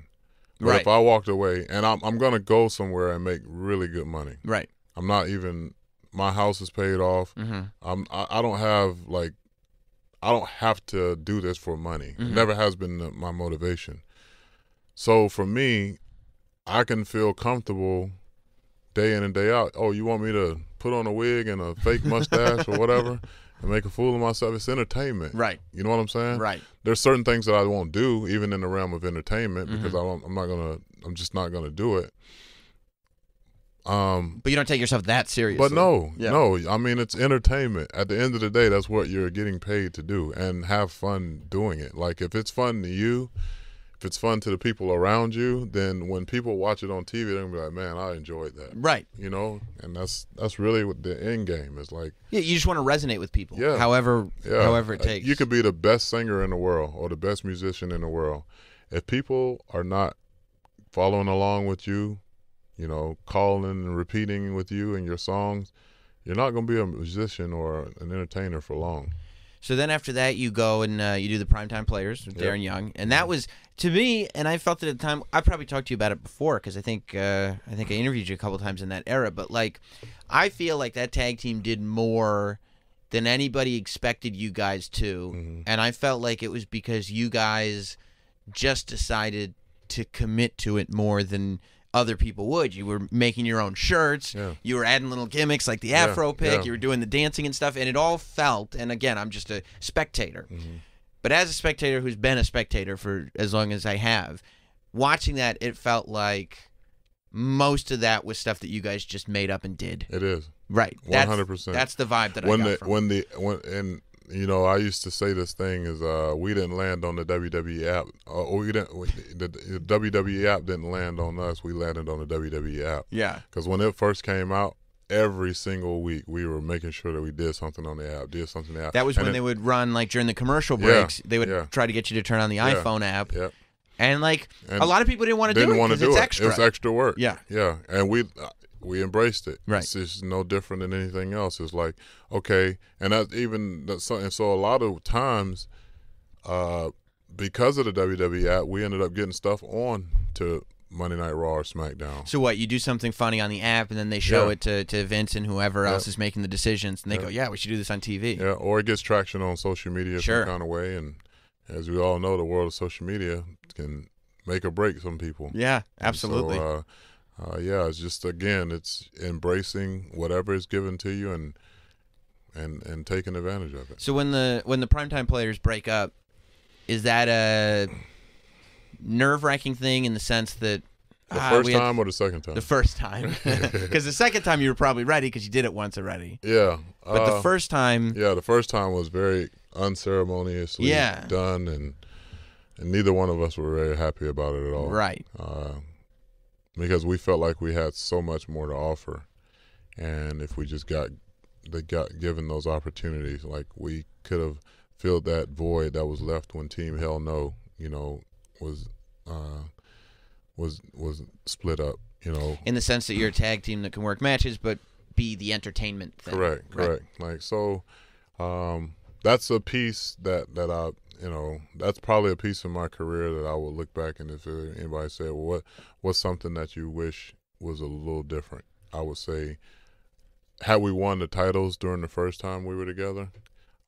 But right. if I walked away, and I'm going to go somewhere and make really good money. Right. I'm not even, my house is paid off. I don't have I don't have to do this for money. It never has been my motivation. So for me, I can feel comfortable day in and day out. Oh, you want me to put on a wig and a fake mustache or whatever and make a fool of myself? It's entertainment. Right. You know what I'm saying? Right. There's certain things that I won't do, even in the realm of entertainment, because I'm just not gonna do it. But you don't take yourself that seriously. But no. It's entertainment. At the end of the day, that's what you're getting paid to do, and have fun doing it. Like, if it's fun to you, if it's fun to the people around you, then when people watch it on TV, they're gonna be like, "Man, I enjoyed that." Right. And that's really what the end game is like. Yeah, you just want to resonate with people. Yeah. However it takes. You could be the best singer in the world or the best musician in the world. If people are not following along with you, calling and repeating with you and your songs, you're not going to be a musician or an entertainer for long. So then after that, you go and you do the Primetime Players with Darren Young, and that was, to me, and I felt it at the time. I probably talked to you about it before, because I think I interviewed you a couple times in that era. But I feel like that tag team did more than anybody expected you guys to, and I felt like it was because you guys just decided to commit to it more than other people would. You were making your own shirts. Yeah. You were adding little gimmicks like the Afro pick. Yeah. You were doing the dancing and stuff, and it all felt, and again, I'm just a spectator. But as a spectator who's been a spectator for as long as I have, watching that, it felt like most of that was stuff that you guys just made up and did. It is. Right. 100%. That's the vibe that I got from it. I used to say this thing is we didn't land on the WWE app. The WWE app didn't land on us. We landed on the WWE app. Yeah. Because when it first came out, every single week we were making sure that we did something on the app, That was when they would run, during the commercial breaks, they would try to get you to turn on the iPhone app. Yeah. And, a lot of people didn't want to do it because it's extra. It's extra work. Yeah. Yeah. And we embraced it. Right. It's just no different than anything else. It's like, okay, and so a lot of times, because of the WWE app, we ended up getting stuff on to Monday Night Raw or SmackDown. So what, you do something funny on the app, and then they show it to Vince and whoever else is making the decisions, and they go, "Yeah, we should do this on TV." Yeah, or it gets traction on social media some kind of way, and as we all know, the world of social media can make or break some people. Yeah, absolutely. So, it's just, again, it's embracing whatever is given to you and taking advantage of it. So when the Primetime Players break up, is that a nerve-wracking thing in the sense that The first time or the second time? The first time. Because the second time you were probably ready because you did it once already. Yeah. But the first time. Yeah, the first time was very unceremoniously done, and neither one of us were very happy about it at all. Right. Because we felt like we had so much more to offer. And if we just got given those opportunities, like we could have filled that void that was left when Team Hell No, was split up, in the sense that you're a tag team that can work matches but be the entertainment thing. Correct. Like, so that's a piece that I, that's probably a piece of my career that I will look back, and if anybody said, well, what's something that you wish was a little different, I would say, had we won the titles during the first time we were together,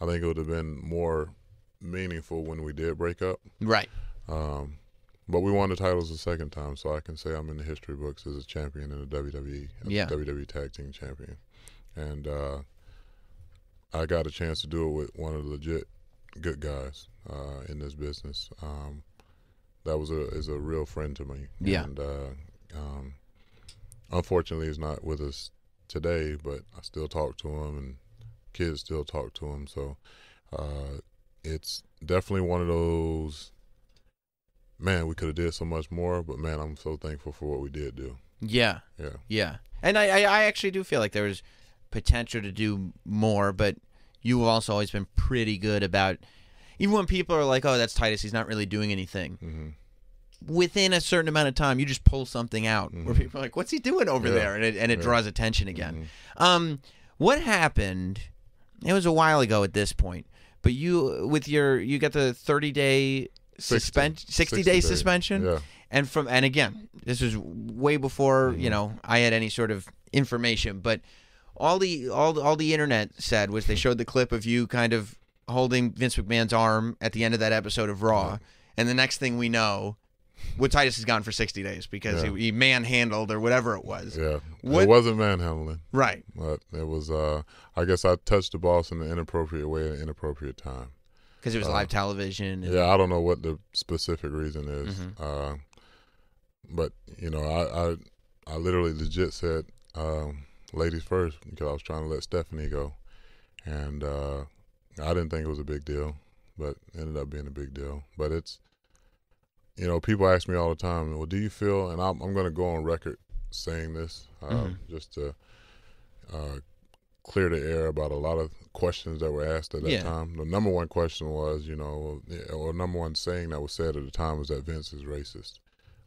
I think it would have been more meaningful when we did break up. Right. But we won the titles the second time, so I can say I'm in the history books as a champion in the WWE, WWE Tag Team Champion. And I got a chance to do it with one of the legit good guys in this business. That is a real friend to me. Yeah. And unfortunately, he's not with us today, but I still talk to him, and kids still talk to him. So it's definitely one of those, man, we could have did so much more, but man, I'm so thankful for what we did do. Yeah. And I actually do feel like there was potential to do more, but you've also always been pretty good about, even when people are like, oh, that's Titus, he's not really doing anything. Mm-hmm. Within a certain amount of time, you just pull something out where people are like, what's he doing over there? And it draws attention again. Mm-hmm. What happened, it was a while ago at this point, but you got the 30-day 60-day suspension. Yeah. And again, this was way before, I had any sort of information, but all the internet said was they showed the clip of you kind of holding Vince McMahon's arm at the end of that episode of Raw, and the next thing we know, Titus is gone for 60 days because he manhandled or whatever it was. Yeah. It wasn't manhandling. Right. But it was, I guess I touched the boss in an inappropriate way at an inappropriate time. Because it was live television. Yeah, I don't know what the specific reason is. But, I literally legit said, ladies first, because I was trying to let Stephanie go. And I didn't think it was a big deal, but it ended up being a big deal. But it's, people ask me all the time, well, do you feel, and I'm going to go on record saying this just to clear the air about a lot of questions that were asked at that time. The number one question was, or number one saying that was said at the time was that Vince is racist,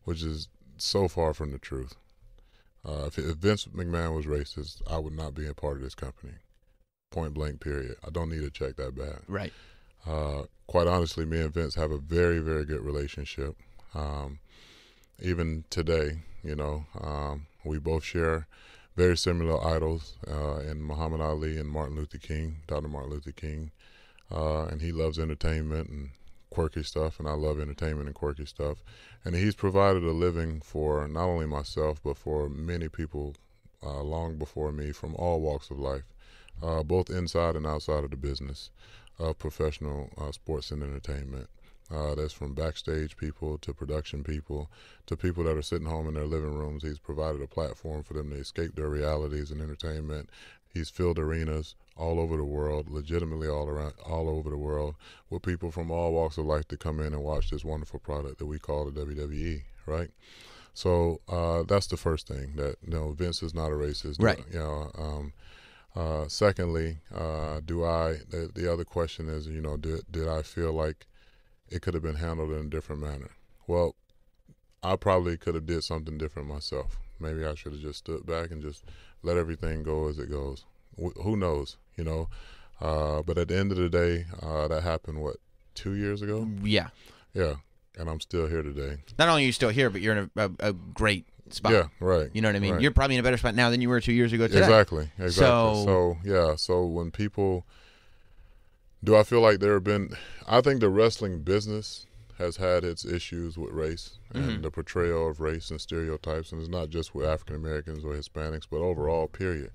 which is so far from the truth. If Vince McMahon was racist, I would not be a part of this company. Point blank, period. I don't need to check that back. Right. Quite honestly, me and Vince have a very, very good relationship. Even today, we both share very similar idols in Muhammad Ali and Martin Luther King, Dr. Martin Luther King. And he loves entertainment and quirky stuff, and I love entertainment and quirky stuff. And he's provided a living for not only myself, but for many people long before me from all walks of life, both inside and outside of the business of professional sports and entertainment. That's from backstage people to production people to people that are sitting home in their living rooms. He's provided a platform for them to escape their realities and entertainment. He's filled arenas all over the world, legitimately all over the world, with people from all walks of life to come in and watch this wonderful product that we call the WWE, right? So that's the first thing, that Vince is not a racist. Right. Secondly, the other question is, did I feel like it could have been handled in a different manner? Well, I probably could have did something different myself. Maybe I should have just stood back and just let everything go as it goes. Who knows, But at the end of the day, that happened, 2 years ago? Yeah. Yeah, and I'm still here today. Not only are you still here, but you're in a great spot. Yeah, right. You know what I mean? Right. You're probably in a better spot now than you were 2 years ago today. Exactly. So when people, do I feel like there have been, I think the wrestling business has had its issues with race and the portrayal of race and stereotypes, and it's not just with African Americans or Hispanics, but overall, period.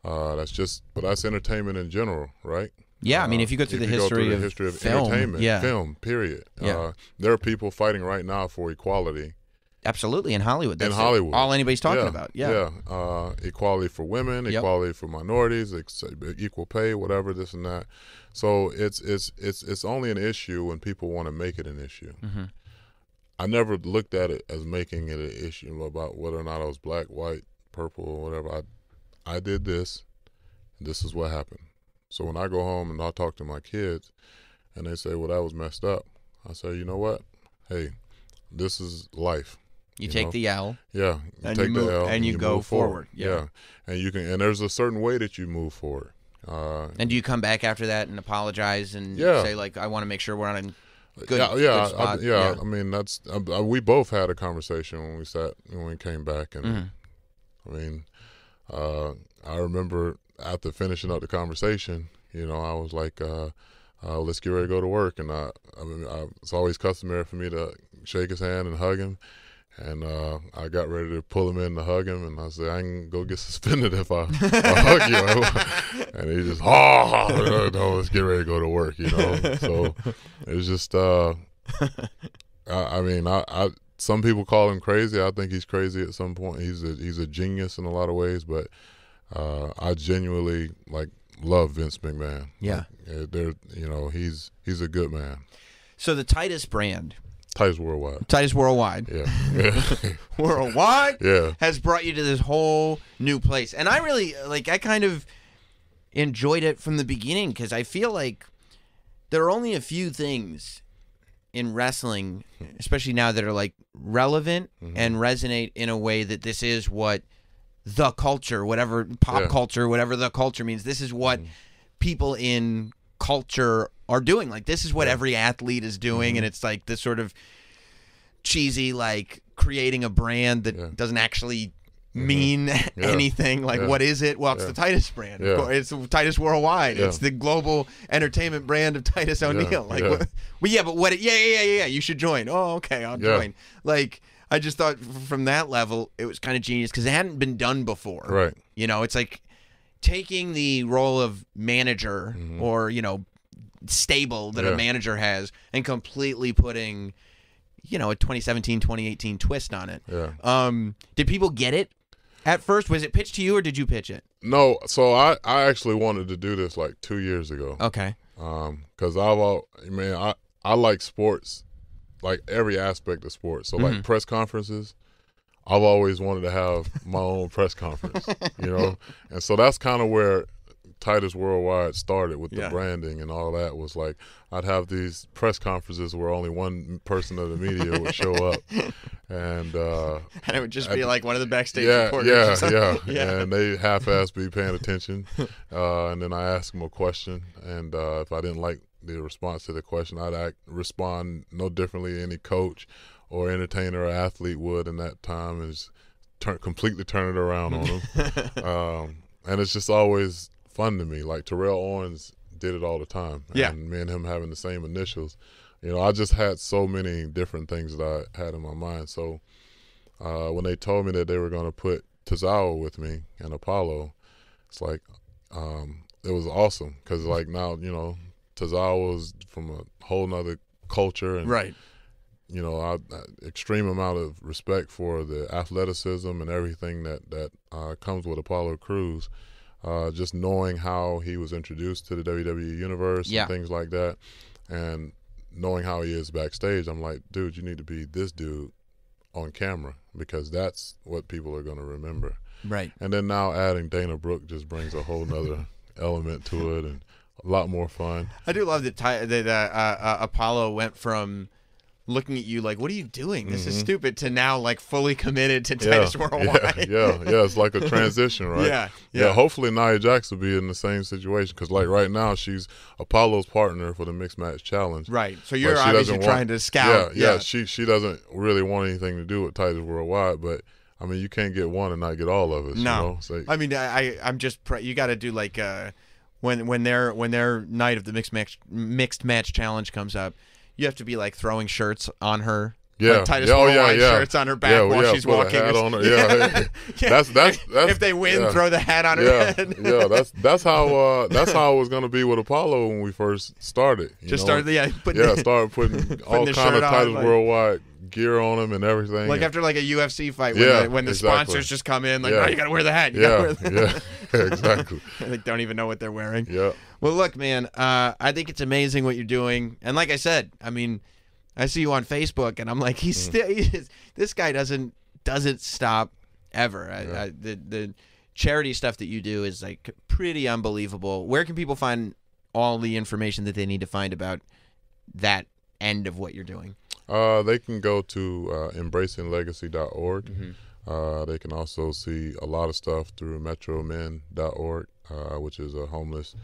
That's entertainment in general, right? Yeah, I mean, if you go through the history of film, entertainment, film, period. Yeah. There are people fighting right now for equality Absolutely, in Hollywood. That's in Hollywood. all anybody's talking about. Yeah. Equality for women, equality for minorities, equal pay, whatever, this and that. So it's only an issue when people want to make it an issue. Mm-hmm. I never looked at it as making it an issue about whether or not I was black, white, purple, or whatever. I did this, and this is what happened. So when I go home and I talk to my kids, and they say, well, that was messed up, I say, you know what? Hey, this is life. You take the L. Yeah. And take you move, the L and you go move forward. Yeah. And you can, and there's a certain way that you move forward. And do you come back after that and apologize and say, like, I want to make sure we're on a good spot? I mean, that's we both had a conversation when we came back, and I mean, I remember after finishing up the conversation, I was like, let's get ready to go to work, and I mean, it's always customary for me to shake his hand and hug him. And I got ready to pull him in to hug him, and I said, I can go get suspended if I hug you. And he just, no, let's get ready to go to work, So it was just, I mean, some people call him crazy. I think he's crazy at some point. He's a genius in a lot of ways, but I genuinely, love Vince McMahon. Yeah. He's a good man. So the Titus brand. Titus Worldwide. Titus Worldwide. Yeah. Worldwide yeah. has brought you to this whole new place. And I really, I kind of enjoyed it from the beginning because I feel like there are only a few things in wrestling, especially now, that are, relevant and resonate in a way that this is what the culture, whatever pop culture, whatever the culture means, this is what people in culture are doing. This is what every athlete is doing, and it's this sort of cheesy, creating a brand that doesn't actually mean anything. What is it? Well, it's the Titus brand. It's Titus Worldwide. It's the global entertainment brand of Titus O'Neil. But what? Yeah. You should join. Oh, okay, I'll join. I just thought from that level, it was kind of genius because it hadn't been done before. Right. It's taking the role of manager or, stable that a manager has and completely putting, a 2017, 2018 twist on it. Yeah. Did people get it at first? Was it pitched to you or did you pitch it? No. So I actually wanted to do this 2 years ago. Okay. Because I like sports, every aspect of sports. So press conferences, I've always wanted to have my own press conference, and so that's kind of where Titus Worldwide started with the branding and all that. Was I'd have these press conferences where only one person of the media would show up, and it would just be one of the backstage reporters. Yeah, and they half-ass be paying attention, and then I ask them a question, and if I didn't like the response to the question, I'd respond no differently than any coach or entertainer or athlete would in that time, is completely turn it around on them. And it's just always fun to me. Terrell Owens did it all the time. Yeah. And me and him having the same initials. I just had so many different things that I had in my mind. So when they told me that they were going to put Tozawa with me and Apollo, it's it was awesome because now, Tozawa was from a whole nother culture. And, right. Extreme amount of respect for the athleticism and everything that comes with Apollo Crews. Just knowing how he was introduced to the WWE universe and things like that, and knowing how he is backstage, I'm like, dude, you need to be this dude on camera because that's what people are going to remember. Right. And then now adding Dana Brooke just brings a whole nother element to it and a lot more fun. I do love that Apollo went from looking at you what are you doing? This is stupid, to now fully committed to Titus Worldwide. Yeah. It's like a transition, right? Yeah. Hopefully Nia Jax will be in the same situation because right now she's Apollo's partner for the Mixed Match Challenge. Right. So you're obviously trying to scout. Yeah. She doesn't really want anything to do with Titus Worldwide, but I mean you can't get one and not get all of us. No. I mean I'm just you got to do when their night of the Mixed Match Challenge comes up. You have to be throwing shirts on her Yeah. Like Titus Worldwide shirts on her back while she's put walking. A hat on her. Yeah. That's if they win, throw the hat on her head. That's how it was gonna be with Apollo when we first started. Started putting all kind of Titus Worldwide gear on him and everything. Like after like a UFC fight when the sponsors just come in, like, oh, you gotta wear the hat. Exactly. Like don't even know what they're wearing. Yeah. Well, look, man, I think it's amazing what you're doing, and like I said, I mean, I see you on Facebook, and I'm like, this guy doesn't stop ever. The charity stuff that you do is like pretty unbelievable. Where can people find all the information that they need to find about that end of what you're doing? They can go to embracinglegacy.org. Mm-hmm. They can also see a lot of stuff through metromen.org, which is a homeless.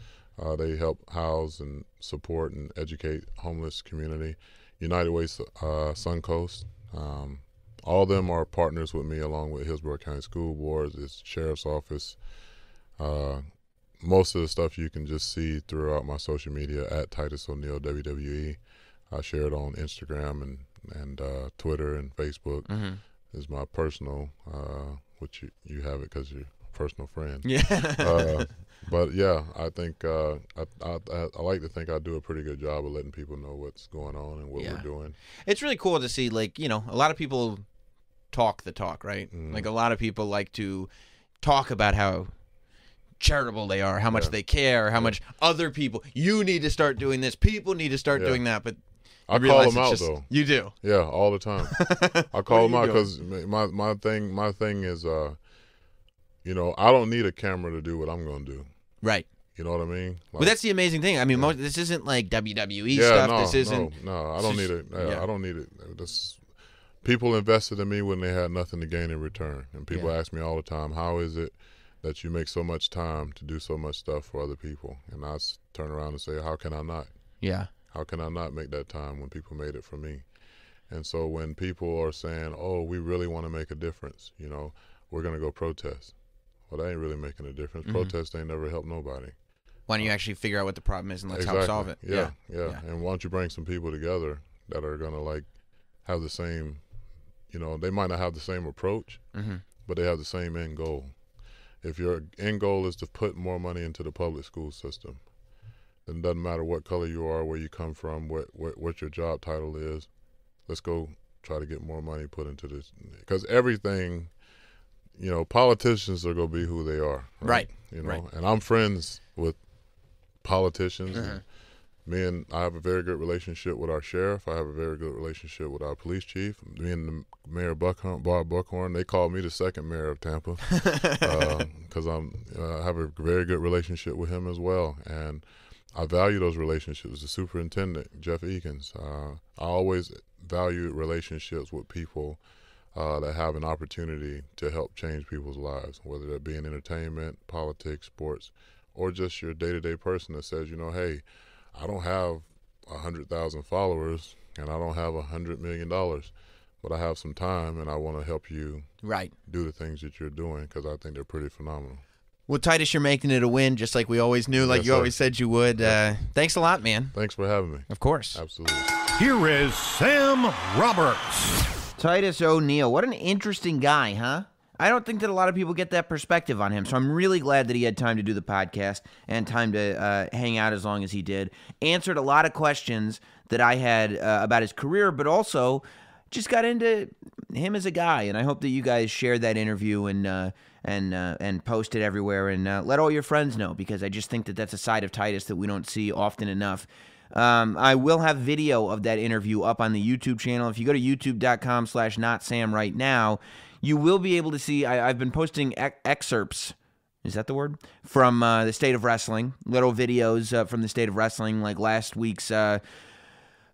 They help house and support and educate homeless community. United Way Suncoast. All of them are partners with me, along with Hillsborough County School Boards, its Sheriff's Office. Most of the stuff you can just see throughout my social media at Titus O'Neil WWE. I share it on Instagram and Twitter and Facebook. Mm-hmm. Is my personal, which you have it because you're a personal friend. Yeah. But yeah, I think I like to think I do a pretty good job of letting people know what's going on and what we're doing. It's really cool to see, like, you know, a lot of people talk the talk, right? Mm-hmm. Like a lot of people like to talk about how charitable they are, how much they care, how much other people, you need to start doing this, people need to start doing that, but I call them out though. You do? Yeah, all the time. I call them out because my thing is, you know, I don't need a camera to do what I'm going to do. Right. You know what I mean? Like, well, that's the amazing thing. I mean, this isn't like WWE stuff. No, this isn't. No, I don't need it. I don't need it. People invested in me when they had nothing to gain in return, and people ask me all the time, "How is it that you make so much time to do so much stuff for other people?" And I turn around and say, "How can I not? Yeah. How can I not make that time when people made it for me?" And so when people are saying, "Oh, we really want to make a difference," you know, we're gonna go protest. Well, that ain't really making a difference. Mm-hmm. Protest ain't never helped nobody. Why don't you actually figure out what the problem is and let's help solve it? Yeah. And why don't you bring some people together that are gonna like have the same, you know, they might not have the same approach, but they have the same end goal. If your end goal is to put more money into the public school system, then it doesn't matter what color you are, where you come from, what your job title is. Let's go try to get more money put into this, because everything, you know, politicians are going to be who they are. Right. You know, and I'm friends with politicians. And I have a very good relationship with our sheriff. I have a very good relationship with our police chief. Me and the mayor Bob Buckhorn, they called me the second mayor of Tampa because I have a very good relationship with him as well. And I value those relationships. The superintendent, Jeff Eakins, I always value relationships with people that have an opportunity to help change people's lives, whether that be in entertainment, politics, sports, or just your day-to-day person that says, you know, hey, I don't have 100,000 followers and I don't have $100 million, but I have some time and I want to help you do the things that you're doing, because I think they're pretty phenomenal. Well, Titus, you're making it a win, just like we always knew, like you always said you would. Thanks a lot, man. Thanks for having me. Of course. Absolutely. Here is Sam Roberts. Titus O'Neil. What an interesting guy, huh? I don't think that a lot of people get that perspective on him, so I'm really glad that he had time to do the podcast and time to hang out as long as he did. Answered a lot of questions that I had about his career, but also just got into him as a guy, and I hope that you guys share that interview and post it everywhere and let all your friends know, because I just think that that's a side of Titus that we don't see often enough. I will have video of that interview up on the YouTube channel. If you go to youtube.com/notsam right now, you will be able to see, I've been posting excerpts, is that the word? From the State of Wrestling, little videos from the State of Wrestling, like last week's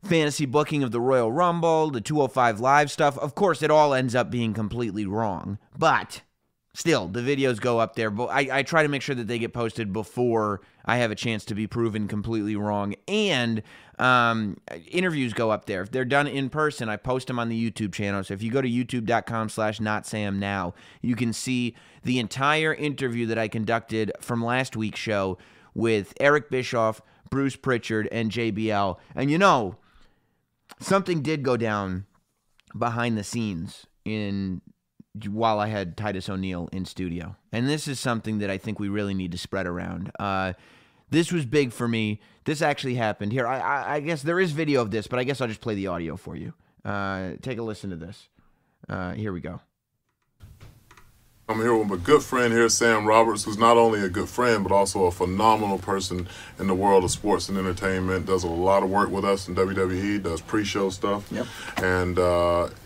fantasy booking of the Royal Rumble, the 205 Live stuff. Of course, it all ends up being completely wrong, but still, the videos go up there. But I try to make sure that they get posted before I have a chance to be proven completely wrong. And interviews go up there. If they're done in person, I post them on the YouTube channel. So if you go to youtube.com/notsam now, you can see the entire interview that I conducted from last week's show with Eric Bischoff, Bruce Pritchard, and JBL. And you know, something did go down behind the scenes while I had Titus O'Neil in studio. And this is something that I think we really need to spread around. This was big for me. This actually happened. Here, I guess there is video of this, but I guess I'll just play the audio for you. Take a listen to this. Here we go. I'm here with my good friend here, Sam Roberts, who's not only a good friend, but also a phenomenal person in the world of sports and entertainment, does a lot of work with us in WWE, does pre-show stuff, and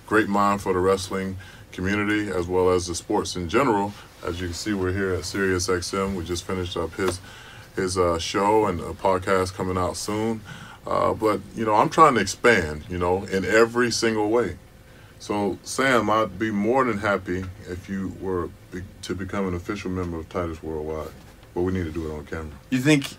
great mind for the wrestling community as well as the sports in general. As you can see, we're here at SiriusXM. We just finished up his show and a podcast coming out soon. But, I'm trying to expand, in every single way. So, Sam, I'd be more than happy if you were to become an official member of Titus Worldwide. But we need to do it on camera. You think?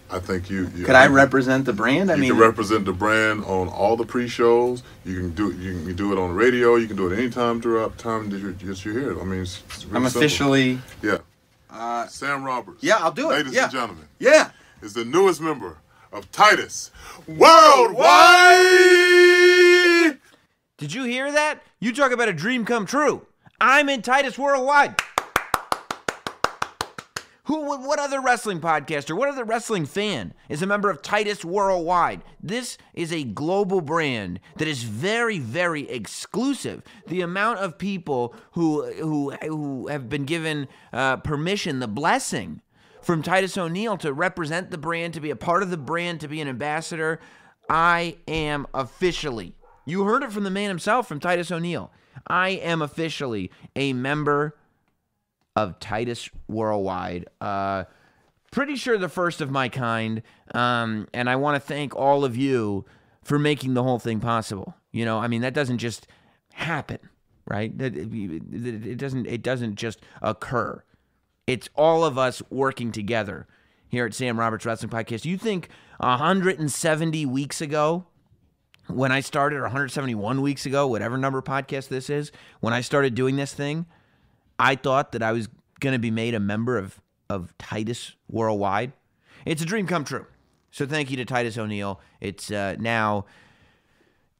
I think you could I represent the brand? You can represent the brand on all the pre-shows. You can do it on the radio. You can do it anytime throughout time that you're here. I mean, it's really I'm officially. Simple. Yeah. Sam Roberts. Yeah, I'll do it. Ladies and gentlemen. Yeah. Is the newest member of Titus Worldwide. Did you hear that? You talk about a dream come true. I'm in Titus Worldwide. What other wrestling podcaster, what other wrestling fan is a member of Titus Worldwide? This is a global brand that is very, very exclusive. The amount of people who have been given permission, the blessing from Titus O'Neil to represent the brand, to be a part of the brand, to be an ambassador, I am officially, you heard it from the man himself, from Titus O'Neil, I am officially a member of Titus Worldwide. Pretty sure the first of my kind, and I want to thank all of you for making the whole thing possible. That doesn't just happen, right? It doesn't just occur. It's all of us working together here at Sam Roberts Wrestling Podcast. You think 170 weeks ago, when I started, or 171 weeks ago, whatever number podcast this is, when I started doing this thing, I thought that I was going to be made a member of Titus Worldwide. It's a dream come true. So thank you to Titus O'Neil. It's now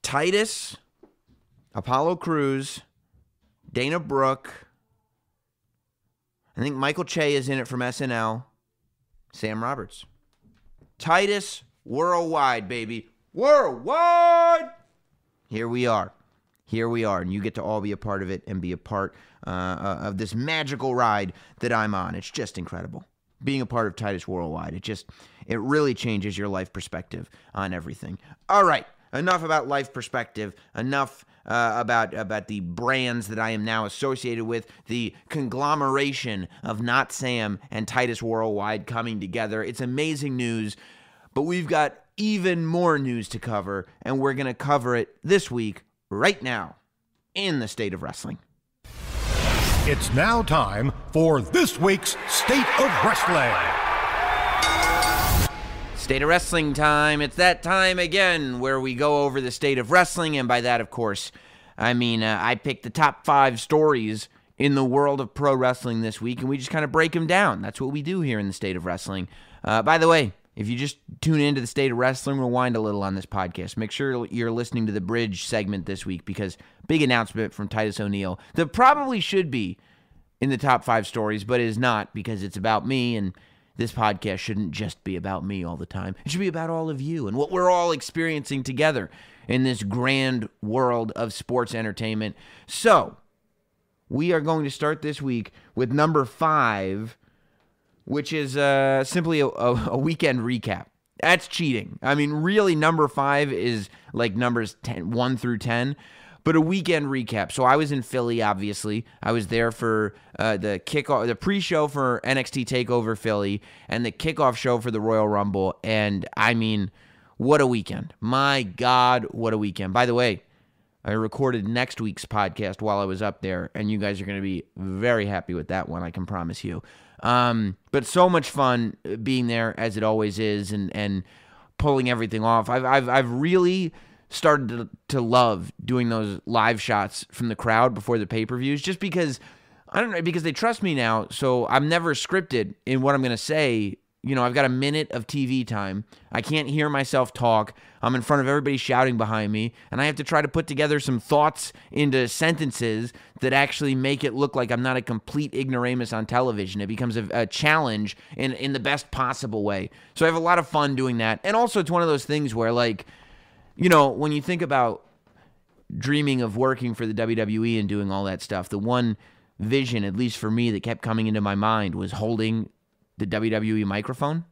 Titus, Apollo Crews, Dana Brooke, I think Michael Che is in it from SNL, Sam Roberts. Titus Worldwide, baby. Worldwide! Here we are. And you get to all be a part of it and be a part of this magical ride that I'm on. It's just incredible. Being a part of Titus Worldwide, it really changes your life perspective on everything. All right, enough about life perspective. Enough about the brands that I am now associated with, the conglomeration of Not Sam and Titus Worldwide coming together. It's amazing news, but we've got even more news to cover, and we're going to cover it this week, right now, in the State of Wrestling. It's now time for this week's State of Wrestling. State of Wrestling time. It's that time again where we go over the state of wrestling, and by that, of course, I mean I picked the top 5 stories in the world of pro wrestling this week, and we just kind of break them down. That's what we do here in the State of Wrestling. By the way, if you just tune into the State of Wrestling, rewind a little on this podcast. Make sure you're listening to the Bridge segment this week, because big announcement from Titus O'Neil that probably should be in the top 5 stories, but is not, because it's about me, and this podcast shouldn't just be about me all the time. It should be about all of you and what we're all experiencing together in this grand world of sports entertainment. So, we are going to start this week with number 5, which is simply a weekend recap. That's cheating. I mean, really, number 5 is like numbers 1 through 10, but a weekend recap. So I was in Philly, obviously. I was there for the kickoff, the pre-show for NXT TakeOver Philly, and the kickoff show for the Royal Rumble. And I mean, what a weekend! My God, what a weekend! By the way, I recorded next week's podcast while I was up there, and you guys are going to be very happy with that one, I can promise you. But so much fun being there, as it always is, and pulling everything off. I've really started to love doing those live shots from the crowd before the pay-per-views, just because, I don't know, because they trust me now, so I'm never scripted in what I'm going to say, I've got a minute of TV time. I can't hear myself talk. I'm in front of everybody shouting behind me, and I have to try to put together some thoughts into sentences that actually make it look like I'm not a complete ignoramus on television. It becomes a challenge in the best possible way. So I have a lot of fun doing that. And also it's one of those things where, like, when you think about dreaming of working for the WWE and doing all that stuff, the one vision, at least for me, that kept coming into my mind was holding the WWE microphone.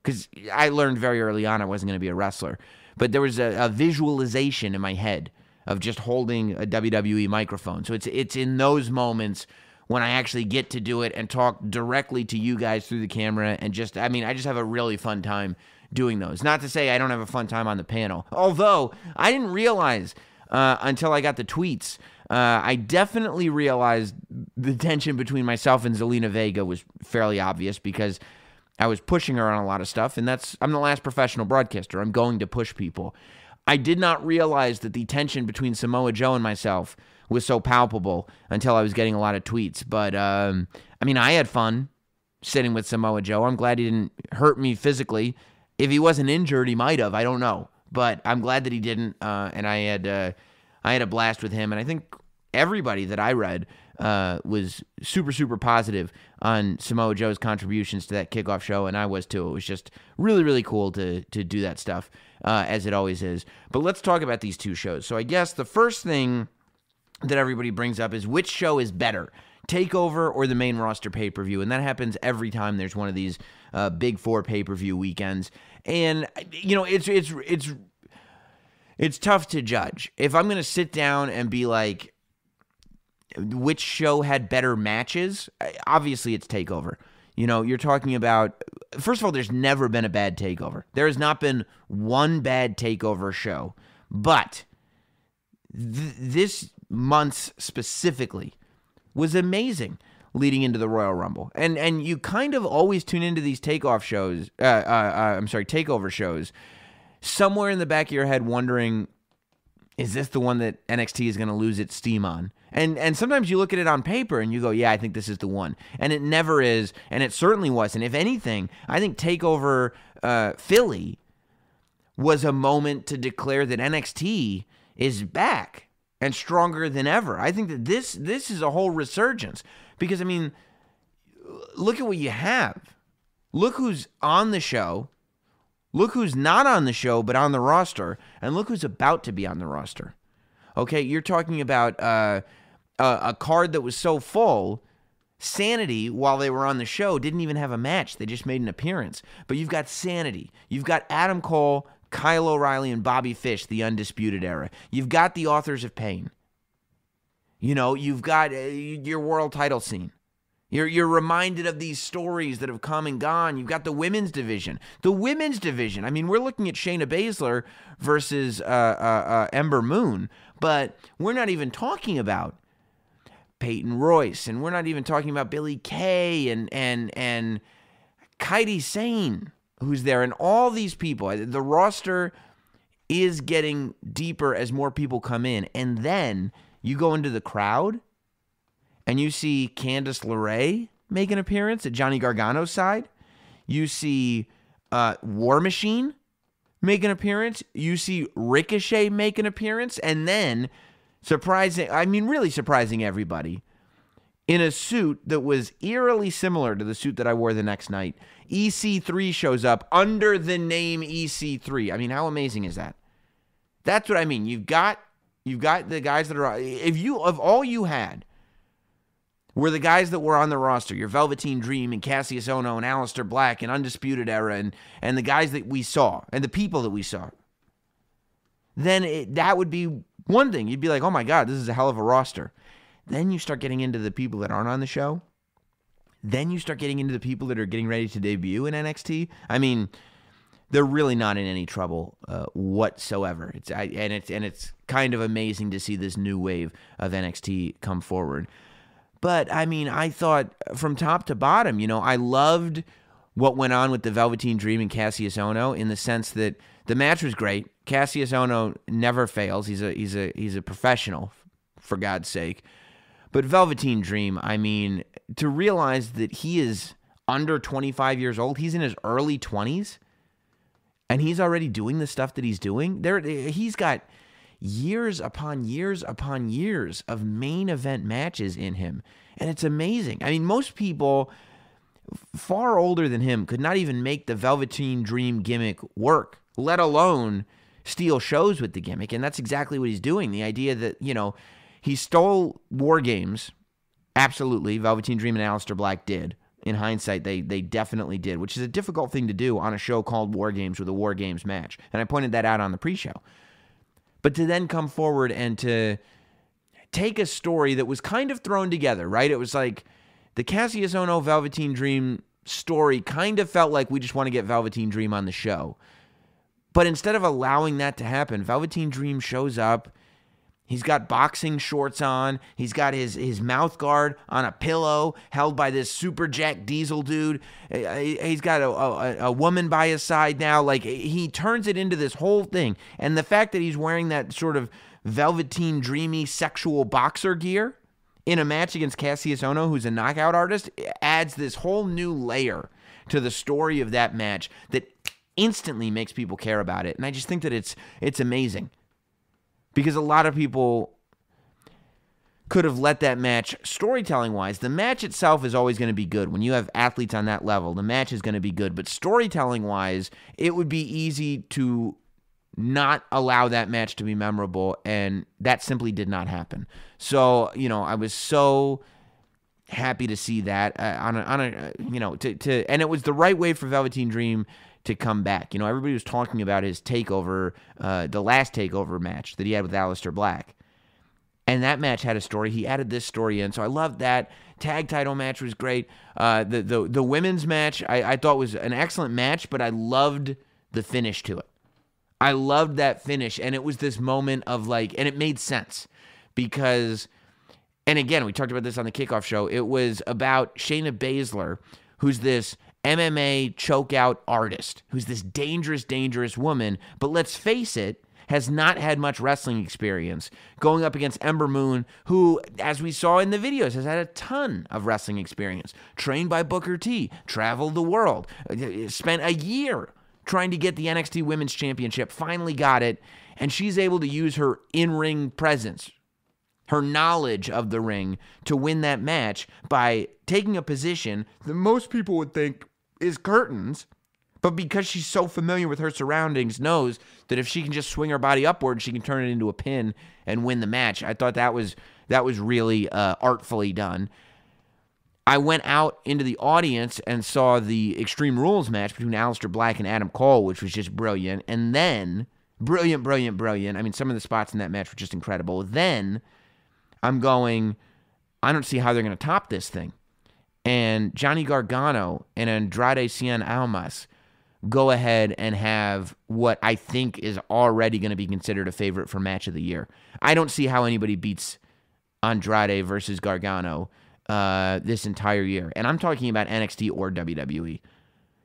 Because I learned very early on I wasn't going to be a wrestler. But there was a visualization in my head of just holding a WWE microphone. So it's in those moments when I actually get to do it and talk directly to you guys through the camera. And I just have a really fun time doing those. Not to say I don't have a fun time on the panel. Although, I didn't realize until I got the tweets. I definitely realized the tension between myself and Zelina Vega was fairly obvious because I was pushing her on a lot of stuff, and I'm the last professional broadcaster. I'm going to push people. I did not realize that the tension between Samoa Joe and myself was so palpable until I was getting a lot of tweets. But, I had fun sitting with Samoa Joe. I'm glad he didn't hurt me physically. If he wasn't injured, he might have. I don't know. But I'm glad that he didn't, and I had a blast with him. And I think everybody that I read was super, super positive on Samoa Joe's contributions to that kickoff show, and I was too. It was just really, really cool to do that stuff, as it always is. But let's talk about these two shows. So I guess the first thing that everybody brings up is which show is better, TakeOver or the main roster pay-per-view, and that happens every time there's one of these big four pay-per-view weekends. And, it's tough to judge. If I'm going to sit down and be like, which show had better matches? Obviously, it's TakeOver. You're talking about, first of all, there's never been a bad TakeOver. There has not been one bad TakeOver show. But this month's specifically was amazing leading into the Royal Rumble. And you kind of always tune into these TakeOver shows, somewhere in the back of your head wondering, is this the one that NXT is going to lose its steam on? And sometimes you look at it on paper and you go, yeah, I think this is the one. And it never is, and it certainly wasn't. If anything, I think TakeOver Philly was a moment to declare that NXT is back and stronger than ever. I think that this is a whole resurgence. Because, look at what you have. Look who's on the show. Look who's not on the show but on the roster. And look who's about to be on the roster. Okay, you're talking about a card that was so full, Sanity, while they were on the show, didn't even have a match. They just made an appearance. But you've got Sanity. You've got Adam Cole, Kyle O'Reilly, and Bobby Fish, the Undisputed Era. You've got the Authors of Pain. You've got your world title scene. You're reminded of these stories that have come and gone. You've got the women's division. The women's division. We're looking at Shayna Baszler versus Ember Moon, but we're not even talking about Peyton Royce, and we're not even talking about Billie Kay and Kairi Sane, who's there, and all these people. The roster is getting deeper as more people come in, and then you go into the crowd, and you see Candice LeRae make an appearance at Johnny Gargano's side. You see War Machine make an appearance. You see Ricochet make an appearance. And then, really surprising everybody, in a suit that was eerily similar to the suit that I wore the next night, EC3 shows up under the name EC3. How amazing is that? That's what I mean. You've got the guys that are, if all you had were the guys that were on the roster, your Velveteen Dream and Cassius Ohno and Aleister Black and Undisputed Era and the guys that we saw and the people that we saw, then that would be one thing. You'd be like, oh my God, this is a hell of a roster. Then you start getting into the people that aren't on the show. Then you start getting into the people that are getting ready to debut in NXT. They're really not in any trouble whatsoever. It's kind of amazing to see this new wave of NXT come forward. But, I thought from top to bottom, I loved what went on with the Velveteen Dream and Cassius Ohno in the sense that the match was great. Cassius Ohno never fails. He's a professional, for God's sake. But Velveteen Dream, to realize that he is under 25 years old. He's in his early 20s, and he's already doing the stuff that he's doing. He's got years upon years upon years of main event matches in him, and it's amazing. I mean, most people far older than him could not even make the Velveteen Dream gimmick work, let alone steal shows with the gimmick, and that's exactly what he's doing. The idea that, he stole War Games, absolutely, Velveteen Dream and Aleister Black did. In hindsight, they definitely did, which is a difficult thing to do on a show called War Games with a War Games match, and I pointed that out on the pre-show. But to then come forward and to take a story that was kind of thrown together, right? It was like the Cassius Ohno Velveteen Dream story kind of felt like we just want to get Velveteen Dream on the show. But instead of allowing that to happen, Velveteen Dream shows up. He's got boxing shorts on. He's got his mouth guard on a pillow held by this Super Jack Diesel dude. He's got a woman by his side now. Like, he turns it into this whole thing. And the fact that he's wearing that sort of Velveteen Dreamy sexual boxer gear in a match against Cassius Ohno, who's a knockout artist, adds this whole new layer to the story of that match that instantly makes people care about it. And I just think that it's amazing. Because a lot of people could have let that match, storytelling-wise, the match itself is always going to be good. When you have athletes on that level, the match is going to be good. But storytelling-wise, it would be easy to not allow that match to be memorable, and that simply did not happen. So, I was so happy to see that and it was the right way for Velveteen Dream to come back. Everybody was talking about his TakeOver, the last TakeOver match that he had with Aleister Black. And that match had a story. He added this story in, so I loved that. Tag title match was great. The women's match I thought was an excellent match, but I loved the finish to it. I loved that finish, and it was this moment of and it made sense because, and again, we talked about this on the kickoff show, it was about Shayna Baszler, who's this MMA chokeout artist, who's this dangerous, dangerous woman, but let's face it, has not had much wrestling experience, going up against Ember Moon, who, as we saw in the videos, has had a ton of wrestling experience, trained by Booker T, traveled the world, spent a year trying to get the NXT Women's Championship, finally got it, and she's able to use her in-ring presence, her knowledge of the ring, to win that match by taking a position that most people would think is curtains, but because she's so familiar with her surroundings, knows that if she can just swing her body upward, she can turn it into a pin and win the match. I thought that was really artfully done. I went out into the audience and saw the Extreme Rules match between Aleister Black and Adam Cole, which was just brilliant. And then, brilliant. I mean, some of the spots in that match were just incredible. Then, I'm going, I don't see how they're going to top this thing. And Johnny Gargano and Andrade Cien Almas go ahead and have what I think is already going to be considered a favorite for match of the year. I don't see how anybody beats Andrade versus Gargano this entire year. And I'm talking about NXT or WWE.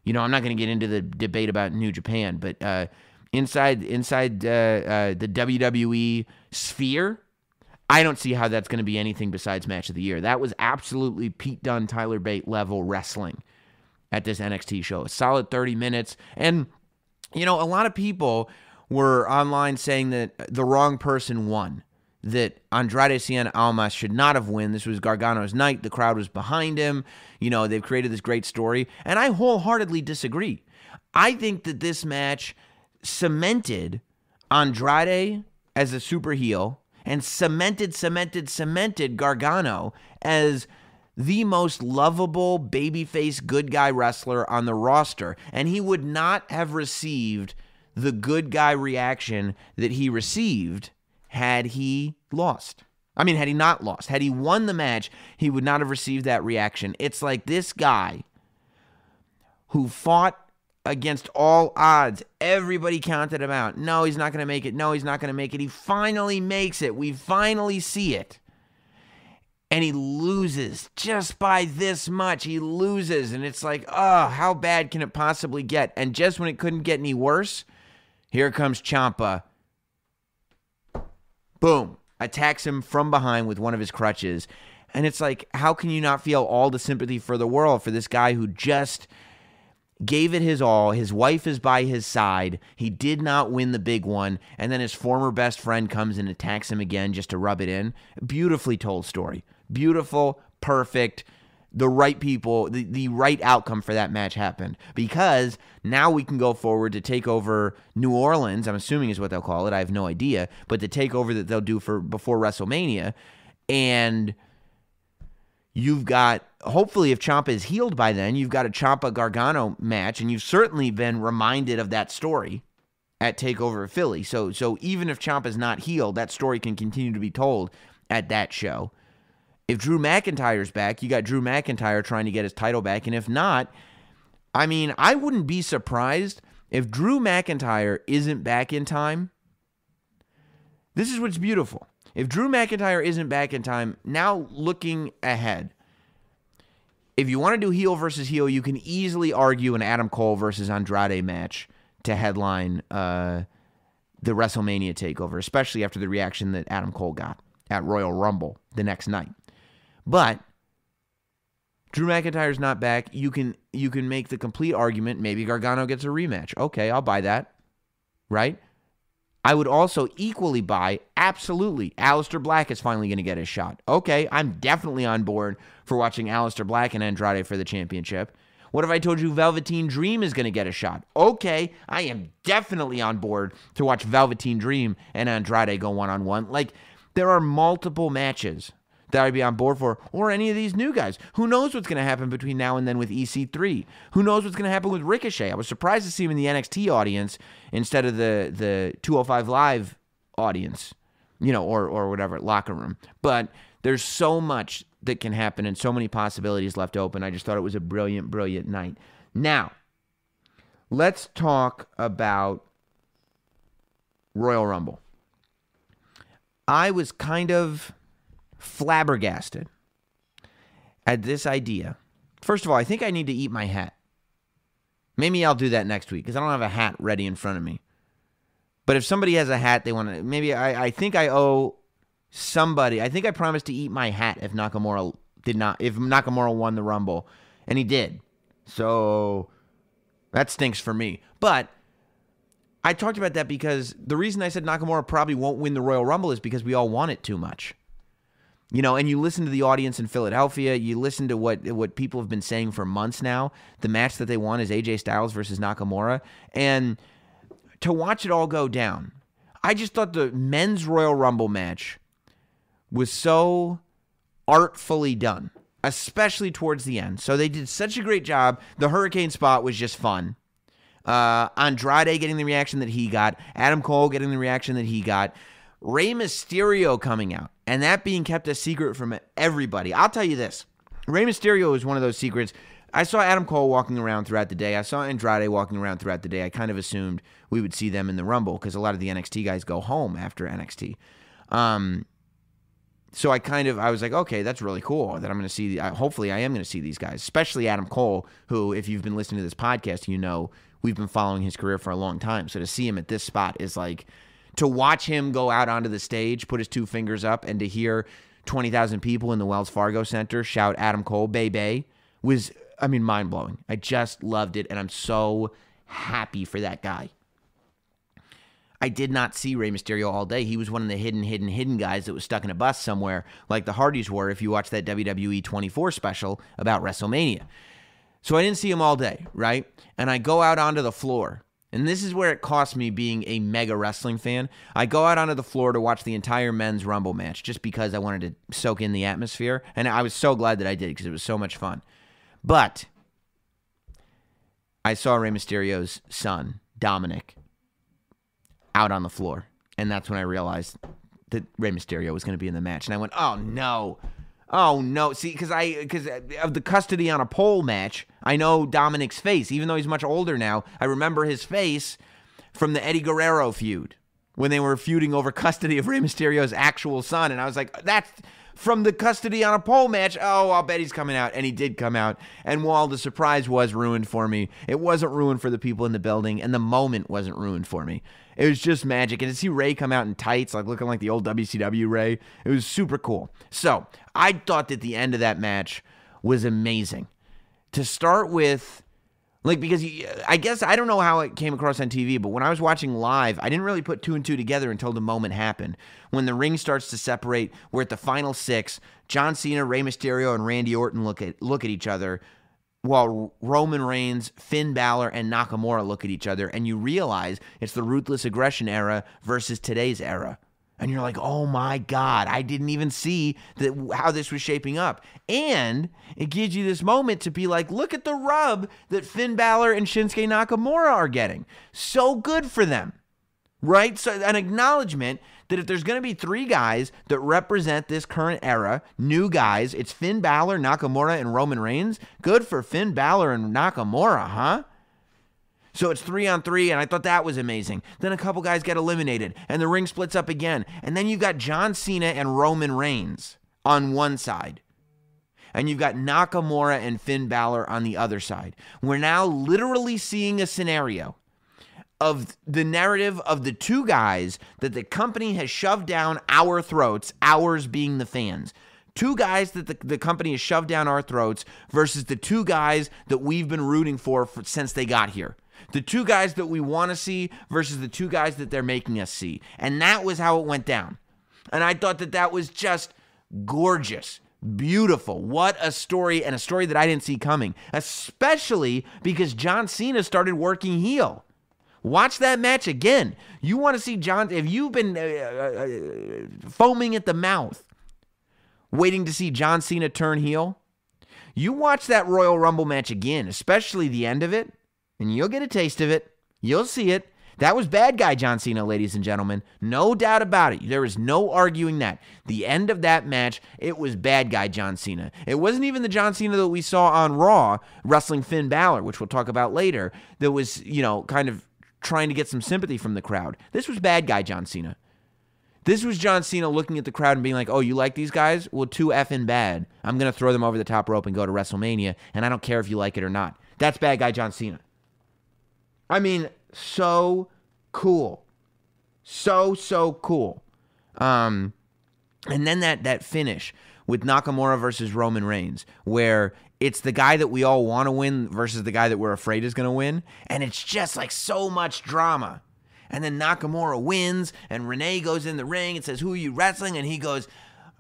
I'm not going to get into the debate about New Japan, but inside the WWE sphere, I don't see how that's going to be anything besides match of the year. That was absolutely Pete Dunne, Tyler Bate level wrestling at this NXT show. A solid 30 minutes. And, a lot of people were online saying that the wrong person won, that Andrade Cien Almas should not have won. This was Gargano's night. The crowd was behind him. They've created this great story. And I wholeheartedly disagree. I think that this match cemented Andrade as a super heel and cemented Gargano as the most lovable babyface good guy wrestler on the roster. And he would not have received the good guy reaction that he received had he lost. Had he not lost. Had he won the match, he would not have received that reaction. It's like this guy who fought against all odds. Everybody counted him out. No, he's not going to make it. No, he's not going to make it. He finally makes it. We finally see it. And he loses just by this much. He loses. And it's like, oh, how bad can it possibly get? And just when it couldn't get any worse, here comes Ciampa. Boom. Attacks him from behind with one of his crutches. And it's like, how can you not feel all the sympathy for the world for this guy who just gave it his all? His wife is by his side. He did not win the big one. And then his former best friend comes and attacks him again just to rub it in. Beautifully told story. Beautiful, perfect. The right people, the right outcome for that match happened. Because now we can go forward to take over New Orleans, I'm assuming is what they'll call it. I have no idea. But the takeover that they'll do for before WrestleMania. And you've got, hopefully if Ciampa is healed by then, you've got a Ciampa-Gargano match, and you've certainly been reminded of that story at TakeOver Philly. So even if Ciampa's not healed, that story can continue to be told at that show. If Drew McIntyre's back, you got Drew McIntyre trying to get his title back, and if not, I mean, I wouldn't be surprised if Drew McIntyre isn't back in time. This is what's beautiful. If Drew McIntyre isn't back in time, now looking ahead, if you want to do heel versus heel, you can easily argue an Adam Cole versus Andrade match to headline the WrestleMania takeover, especially after the reaction that Adam Cole got at Royal Rumble the next night. But Drew McIntyre's not back. You can make the complete argument, maybe Gargano gets a rematch. Okay, I'll buy that, right? I would also equally buy, absolutely, Aleister Black is finally going to get his shot. Okay, I'm definitely on board for watching Aleister Black and Andrade for the championship. What if I told you Velveteen Dream is going to get a shot? Okay, I am definitely on board to watch Velveteen Dream and Andrade go one-on-one. Like, there are multiple matches that I'd be on board for, or any of these new guys. Who knows what's going to happen between now and then with EC3? Who knows what's going to happen with Ricochet? I was surprised to see him in the NXT audience instead of the 205 Live audience, or whatever, locker room. But there's so much that can happen and so many possibilities left open. I just thought it was a brilliant, brilliant night. Now, let's talk about Royal Rumble. I was kind of flabbergasted at this idea. First of all, I think I need to eat my hat. Maybe I'll do that next week because I don't have a hat ready in front of me. But if somebody has a hat they want to, maybe I think I owe somebody. I think I promised to eat my hat if Nakamura won the Rumble, and he did. So that stinks for me. But I talked about that because the reason I said Nakamura probably won't win the Royal Rumble is because we all want it too much. And you listen to the audience in Philadelphia, you listen to what people have been saying for months now. The match that they want is AJ Styles versus Nakamura. And to watch it all go down, I just thought the men's Royal Rumble match was so artfully done, especially towards the end. So they did such a great job. The Hurricane spot was just fun. Andrade getting the reaction that he got. Adam Cole getting the reaction that he got. Rey Mysterio coming out, and that being kept a secret from everybody. I'll tell you this. Rey Mysterio is one of those secrets. I saw Adam Cole walking around throughout the day. I saw Andrade walking around throughout the day. I kind of assumed we would see them in the Rumble because a lot of the NXT guys go home after NXT. So I was like, okay, that's really cool that I'm going to see. Hopefully I am going to see these guys, especially Adam Cole, who, if you've been listening to this podcast, we've been following his career for a long time. So to see him at this spot is like, to watch him go out onto the stage, put his two fingers up, and to hear 20,000 people in the Wells Fargo Center shout Adam Cole, bae, was, mind-blowing. I just loved it, and I'm so happy for that guy. I did not see Rey Mysterio all day. He was one of the hidden guys that was stuck in a bus somewhere, like the Hardys were if you watch that WWE 24 special about WrestleMania. So I didn't see him all day, right? And I go out onto the floor. And this is where it cost me being a mega wrestling fan. I go out onto the floor to watch the entire men's Rumble match just because I wanted to soak in the atmosphere. And I was so glad that I did because it was so much fun. But I saw Rey Mysterio's son, Dominic, out on the floor. And that's when I realized that Rey Mysterio was going to be in the match. And I went, oh, no. Oh, no. See, because of the custody on a pole match, I know Dominic's face. Even though he's much older now, I remember his face from the Eddie Guerrero feud when they were feuding over custody of Rey Mysterio's actual son. And I was like, that's from the custody on a pole match. Oh, I'll bet he's coming out. And he did come out. And while the surprise was ruined for me, it wasn't ruined for the people in the building, and the moment wasn't ruined for me. It was just magic. And to see Ray come out in tights, like looking like the old WCW Ray, it was super cool. So I thought that the end of that match was amazing. To start with, like, because I guess I don't know how it came across on TV, but when I was watching live, I didn't really put two and two together until the moment happened. When the ring starts to separate, we're at the final 6. John Cena, Rey Mysterio, and Randy Orton look at each other, while Roman Reigns, Finn Balor, and Nakamura look at each other, and you realize it's the Ruthless Aggression era versus today's era. And you're like, oh my God, I didn't even see how this was shaping up. And it gives you this moment to be like, look at the rub that Finn Balor and Shinsuke Nakamura are getting. So good for them, right? So an acknowledgement that if there's going to be 3 guys that represent this current era, new guys, it's Finn Balor, Nakamura, and Roman Reigns. Good for Finn Balor and Nakamura, huh? So it's 3-on-3, and I thought that was amazing. Then a couple guys get eliminated, and the ring splits up again. And then you've got John Cena and Roman Reigns on one side. And you've got Nakamura and Finn Balor on the other side. We're now literally seeing a scenario of the narrative of the 2 guys that the company has shoved down our throats, ours being the fans. 2 guys that the company has shoved down our throats versus the 2 guys that we've been rooting for since they got here. The 2 guys that we want to see versus the 2 guys that they're making us see. And that was how it went down. And I thought that was just gorgeous, beautiful. What a story, and a story that I didn't see coming, especially because John Cena started working heel. Watch that match again. You want to see John, if you've been foaming at the mouth, waiting to see John Cena turn heel, you watch that Royal Rumble match again, especially the end of it, and you'll get a taste of it. You'll see it. That was bad guy John Cena, ladies and gentlemen. No doubt about it. There is no arguing that. The end of that match, it was bad guy John Cena. It wasn't even the John Cena that we saw on Raw wrestling Finn Balor, which we'll talk about later, that was, kind of trying to get some sympathy from the crowd. This was bad guy John Cena. This was John Cena looking at the crowd and being like, oh, you like these guys? Well, too effing bad. I'm going to throw them over the top rope and go to WrestleMania, and I don't care if you like it or not. That's bad guy John Cena. I mean, so cool. So cool. And then that finish with Nakamura versus Roman Reigns, where it's the guy that we all want to win versus the guy that we're afraid is going to win. And it's just like so much drama. And then Nakamura wins, and Renee goes in the ring and says, who are you wrestling? And he goes,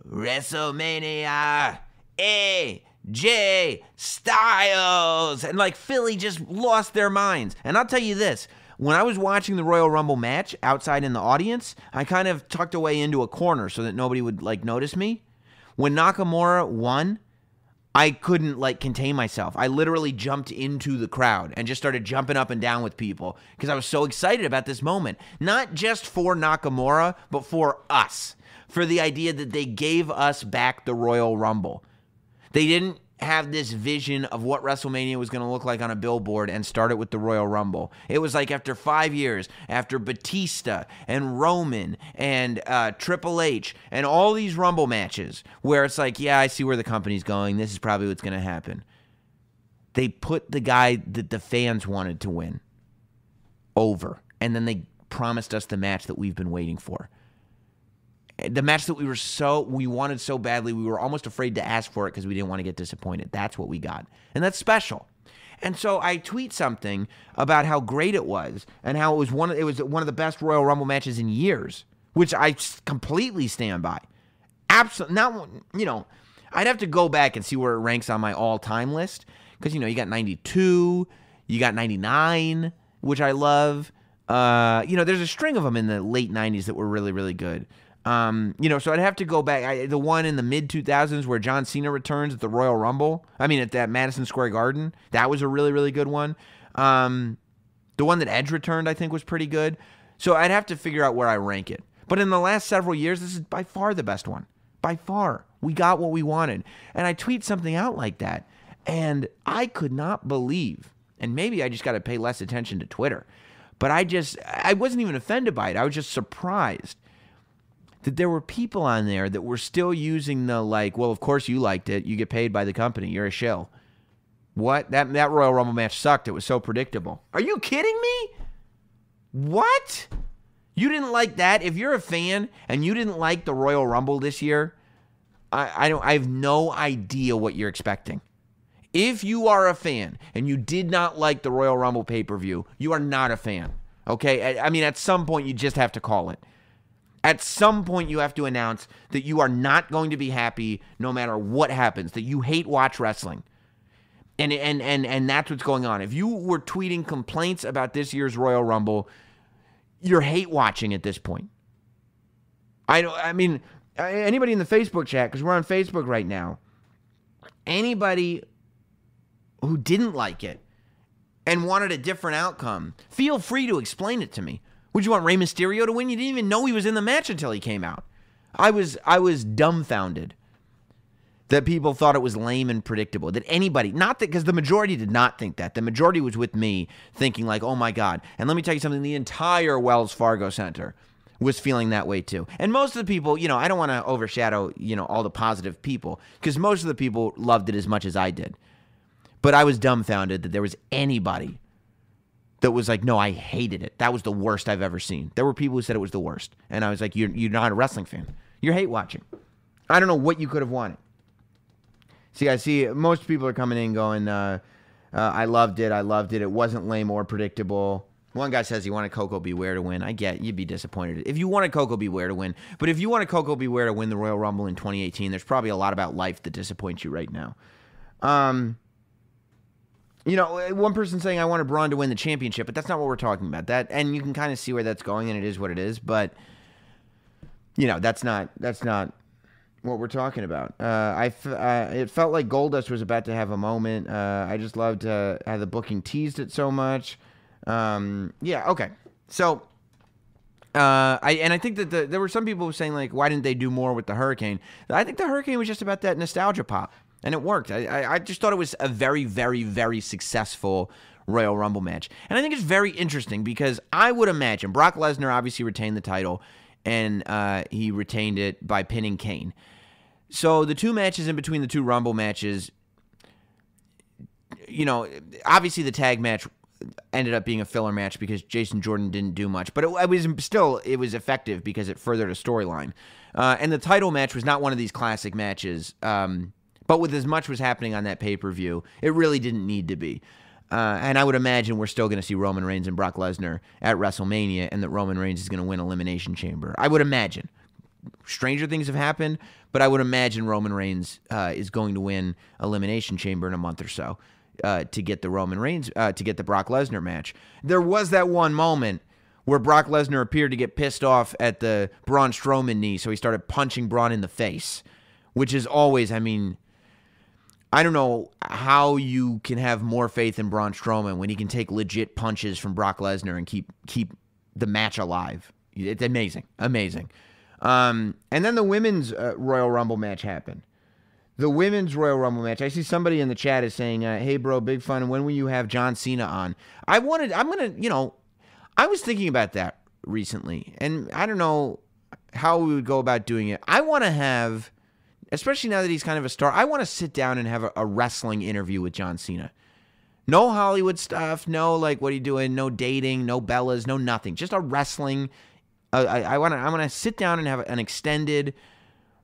WrestleMania, AJ Styles. And like Philly just lost their minds. And I'll tell you this, when I was watching the Royal Rumble match outside in the audience, I kind of tucked away into a corner so that nobody would like notice me. When Nakamura won, I couldn't like contain myself. I literally jumped into the crowd and just started jumping up and down with people because I was so excited about this moment. Not just for Nakamura, but for us. For the idea that they gave us back the Royal Rumble. They didn't have this vision of what WrestleMania was going to look like on a billboard and start it with the Royal Rumble. It was like after 5 years, after Batista and Roman and Triple H and all these Rumble matches where it's like, yeah, I see where the company's going. This is probably what's going to happen. They put the guy that the fans wanted to win over, and then they promised us the match that we've been waiting for. The match that we wanted so badly, we were almost afraid to ask for it because we didn't want to get disappointed. That's what we got. And that's special. And so I tweet something about how great it was and how it was one of the best Royal Rumble matches in years, which I completely stand by. Absolutely. Not, I'd have to go back and see where it ranks on my all-time list because, you got 92, you got 99, which I love. There's a string of them in the late 90s that were really, really good. So I'd have to go back. The one in the mid-2000s where John Cena returns at the Royal Rumble. At that Madison Square Garden. That was a really, really good one. The one that Edge returned, I think, was pretty good. So I'd have to figure out where I rank it. But in the last several years, this is by far the best one. By far. We got what we wanted. And I tweet something out like that. And I could not believe, and maybe I just got to pay less attention to Twitter, But I wasn't even offended by it. I was just surprised that there were people on there that were still using the like, well, of course you liked it. You get paid by the company. You're a shill. What? That Royal Rumble match sucked. It was so predictable. Are you kidding me? What? You didn't like that? If you're a fan and you didn't like the Royal Rumble this year, I have no idea what you're expecting. If you are a fan and you did not like the Royal Rumble pay-per-view, you are not a fan. Okay? I mean, at some point you just have to call it. At some point, you have to announce that you are not going to be happy no matter what happens, that you hate watch wrestling. And that's what's going on. If you were tweeting complaints about this year's Royal Rumble, you're hate watching at this point. I mean, anybody in the Facebook chat, because we're on Facebook right now, anybody who didn't like it and wanted a different outcome, feel free to explain it to me. Would you want Rey Mysterio to win? You didn't even know he was in the match until he came out. I was dumbfounded that people thought it was lame and predictable. That anybody, not that, because the majority did not think that. The majority was with me thinking like, oh my God. And let me tell you something, the entire Wells Fargo Center was feeling that way too. And most of the people, I don't want to overshadow, all the positive people, because most of the people loved it as much as I did. But I was dumbfounded that there was anybody that was like, no, I hated it. That was the worst I've ever seen. There were people who said it was the worst. And I was like, you're not a wrestling fan. You're hate watching. I don't know what you could have wanted. See, I see most people are coming in going, I loved it. It wasn't lame or predictable. One guy says he wanted Coco Beware to win. I get you'd be disappointed if you wanted Coco Beware to win. But if you wanted Coco Beware to win the Royal Rumble in 2018, there's probably a lot about life that disappoints you right now. One person saying I wanted Braun to win the championship, but that's not what we're talking about. That, and you can kind of see where that's going, and it is what it is. But that's not what we're talking about. It felt like Goldust was about to have a moment. I just loved how the booking teased it so much. Okay. So, I think that there were some people saying like, why didn't they do more with the Hurricane? I think the Hurricane was just about that nostalgia pop. And it worked. I just thought it was a very, very, very successful Royal Rumble match. And I think it's very interesting because I would imagine Brock Lesnar obviously retained the title, and he retained it by pinning Kane. So the two matches in between the two Rumble matches, obviously the tag match ended up being a filler match because Jason Jordan didn't do much. But it was effective because it furthered a storyline. And the title match was not one of these classic matches. But with as much was happening on that pay-per-view, it really didn't need to be. And I would imagine we're still going to see Roman Reigns and Brock Lesnar at WrestleMania, and that Roman Reigns is going to win Elimination Chamber. I would imagine. Stranger things have happened, but I would imagine Roman Reigns is going to win Elimination Chamber in a month or so to get the Brock Lesnar match. There was that one moment where Brock Lesnar appeared to get pissed off at the Braun Strowman knee, so he started punching Braun in the face, which is always, I don't know how you can have more faith in Braun Strowman when he can take legit punches from Brock Lesnar and keep the match alive. It's amazing. And then the women's Royal Rumble match happened. The women's Royal Rumble match. I see somebody in the chat is saying, hey, bro, big fun. When will you have John Cena on? I was thinking about that recently, and I don't know how we would go about doing it. I want to have, especially now that he's kind of a star, I want to sit down and have a wrestling interview with John Cena. No Hollywood stuff, no like what are you doing, no dating, no Bellas, no nothing. Just a wrestling. I want to sit down and have an extended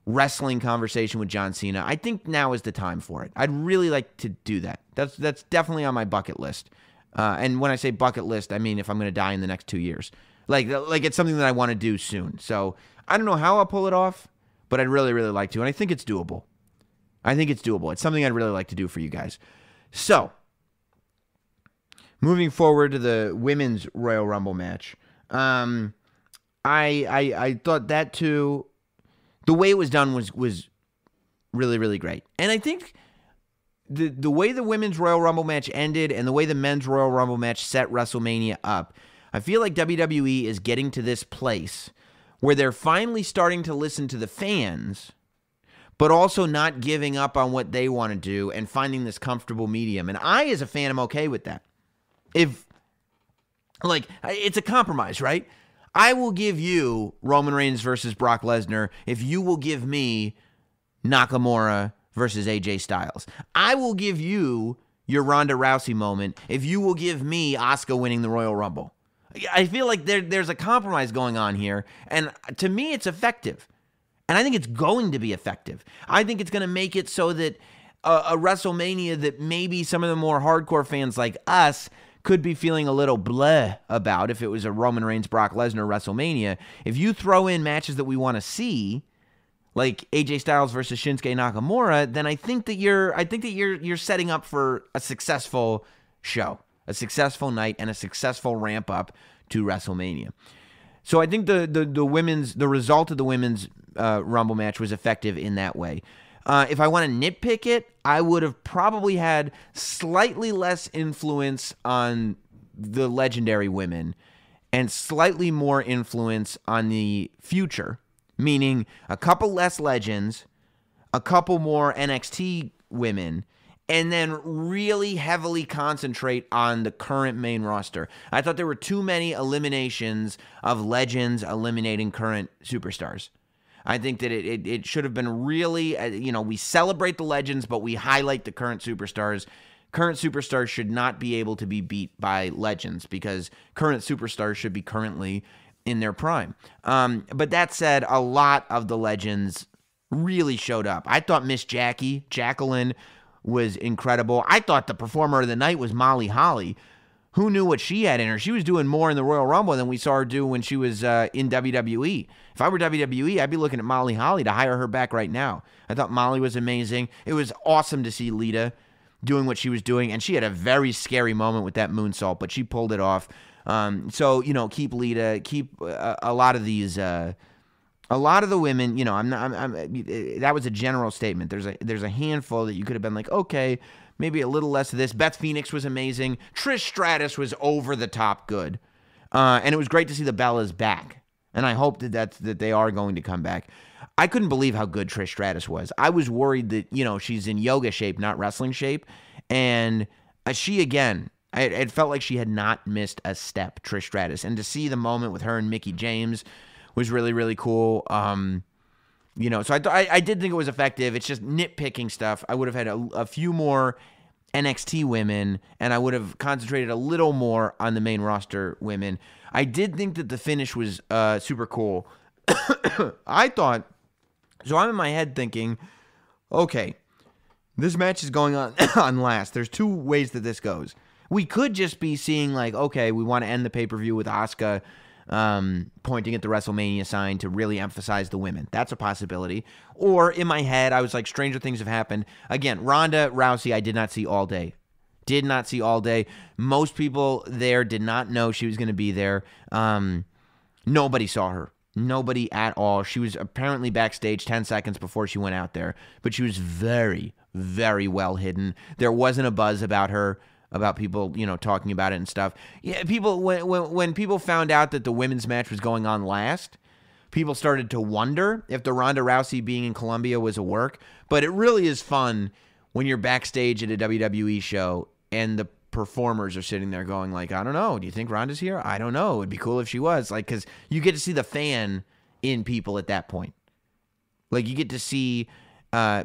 wrestling conversation with John Cena. I think now is the time for it. I'd really like to do that. That's definitely on my bucket list. And when I say bucket list, I mean if I'm going to die in the next 2 years. Like it's something that I want to do soon. So I don't know how I'll pull it off, but I'd really, really like to. And I think it's doable. It's something I'd really like to do for you guys. So, moving forward to the women's Royal Rumble match. I thought that too, the way it was done was really, really great. And I think the way the women's Royal Rumble match ended and the way the men's Royal Rumble match set WrestleMania up, I feel like WWE is getting to this place where they're finally starting to listen to the fans, but also not giving up on what they want to do and finding this comfortable medium. And I, as a fan, am okay with that. If Like, it's a compromise, right? I will give you Roman Reigns versus Brock Lesnar if you will give me Nakamura versus AJ Styles. I will give you your Ronda Rousey moment if you will give me Asuka winning the Royal Rumble. I feel like there's a compromise going on here, and to me, it's effective. And I think it's going to be effective. I think it's going to make it so that a WrestleMania that maybe some of the more hardcore fans like us could be feeling a little bleh about if it was a Roman Reigns, Brock Lesnar WrestleMania. If you throw in matches that we want to see, like AJ Styles versus Shinsuke Nakamura, then I think that you're setting up for a successful show, a successful night, and a successful ramp up to WrestleMania. So I think the result of the women's Rumble match was effective in that way. If I want to nitpick it, I would have probably had slightly less influence on the legendary women and slightly more influence on the future, meaning a couple less legends, a couple more NXT women, and then really heavily concentrate on the current main roster. I thought there were too many eliminations of legends eliminating current superstars. I think that it should have been really, we celebrate the legends, but we highlight the current superstars. Current superstars should not be able to be beat by legends because current superstars should be currently in their prime. But that said, a lot of the legends really showed up. I thought Miss Jacqueline, was incredible. I thought the performer of the night was Molly Holly. Who knew what she had in her? She was doing more in the Royal Rumble than we saw her do when she was in WWE. If I were WWE, I'd be looking at Molly Holly to hire her back right now. I thought Molly was amazing. It was awesome to see Lita doing what she was doing, and she had a very scary moment with that moonsault, but she pulled it off. So, keep Lita, keep a lot of these... A lot of the women, that was a general statement. There's a handful that you could have been like, okay, maybe a little less of this. Beth Phoenix was amazing. Trish Stratus was over the top good. And it was great to see the Bellas back. And I hope that they are going to come back. I couldn't believe how good Trish Stratus was. I was worried that, she's in yoga shape, not wrestling shape. And she, again, it felt like she had not missed a step, Trish Stratus. And to see the moment with her and Mickie James was really, really cool. So I did think it was effective. It's just nitpicking stuff. I would have had a few more NXT women, and I would have concentrated a little more on the main roster women. I did think that the finish was super cool. I thought, so I'm in my head thinking, okay, this match is going on last. There's two ways that this goes. We could just be seeing like, okay, we want to end the pay-per-view with Asuka pointing at the WrestleMania sign to really emphasize the women. That's a possibility. Or in my head, I was like, stranger things have happened. Again, Ronda Rousey, I did not see all day. Did not see all day. Most people there did not know she was going to be there. Nobody saw her. Nobody at all. She was apparently backstage 10 seconds before she went out there, but she was very, very well hidden. There wasn't a buzz about her, about people, talking about it and stuff. Yeah, people when people found out that the women's match was going on last, people started to wonder if the Ronda Rousey being in Colombia was a work. But it really is fun when you're backstage at a WWE show and the performers are sitting there going like, I don't know, do you think Ronda's here? I don't know. It'd be cool if she was. Like, because you get to see the fan in people at that point. Like, you get to see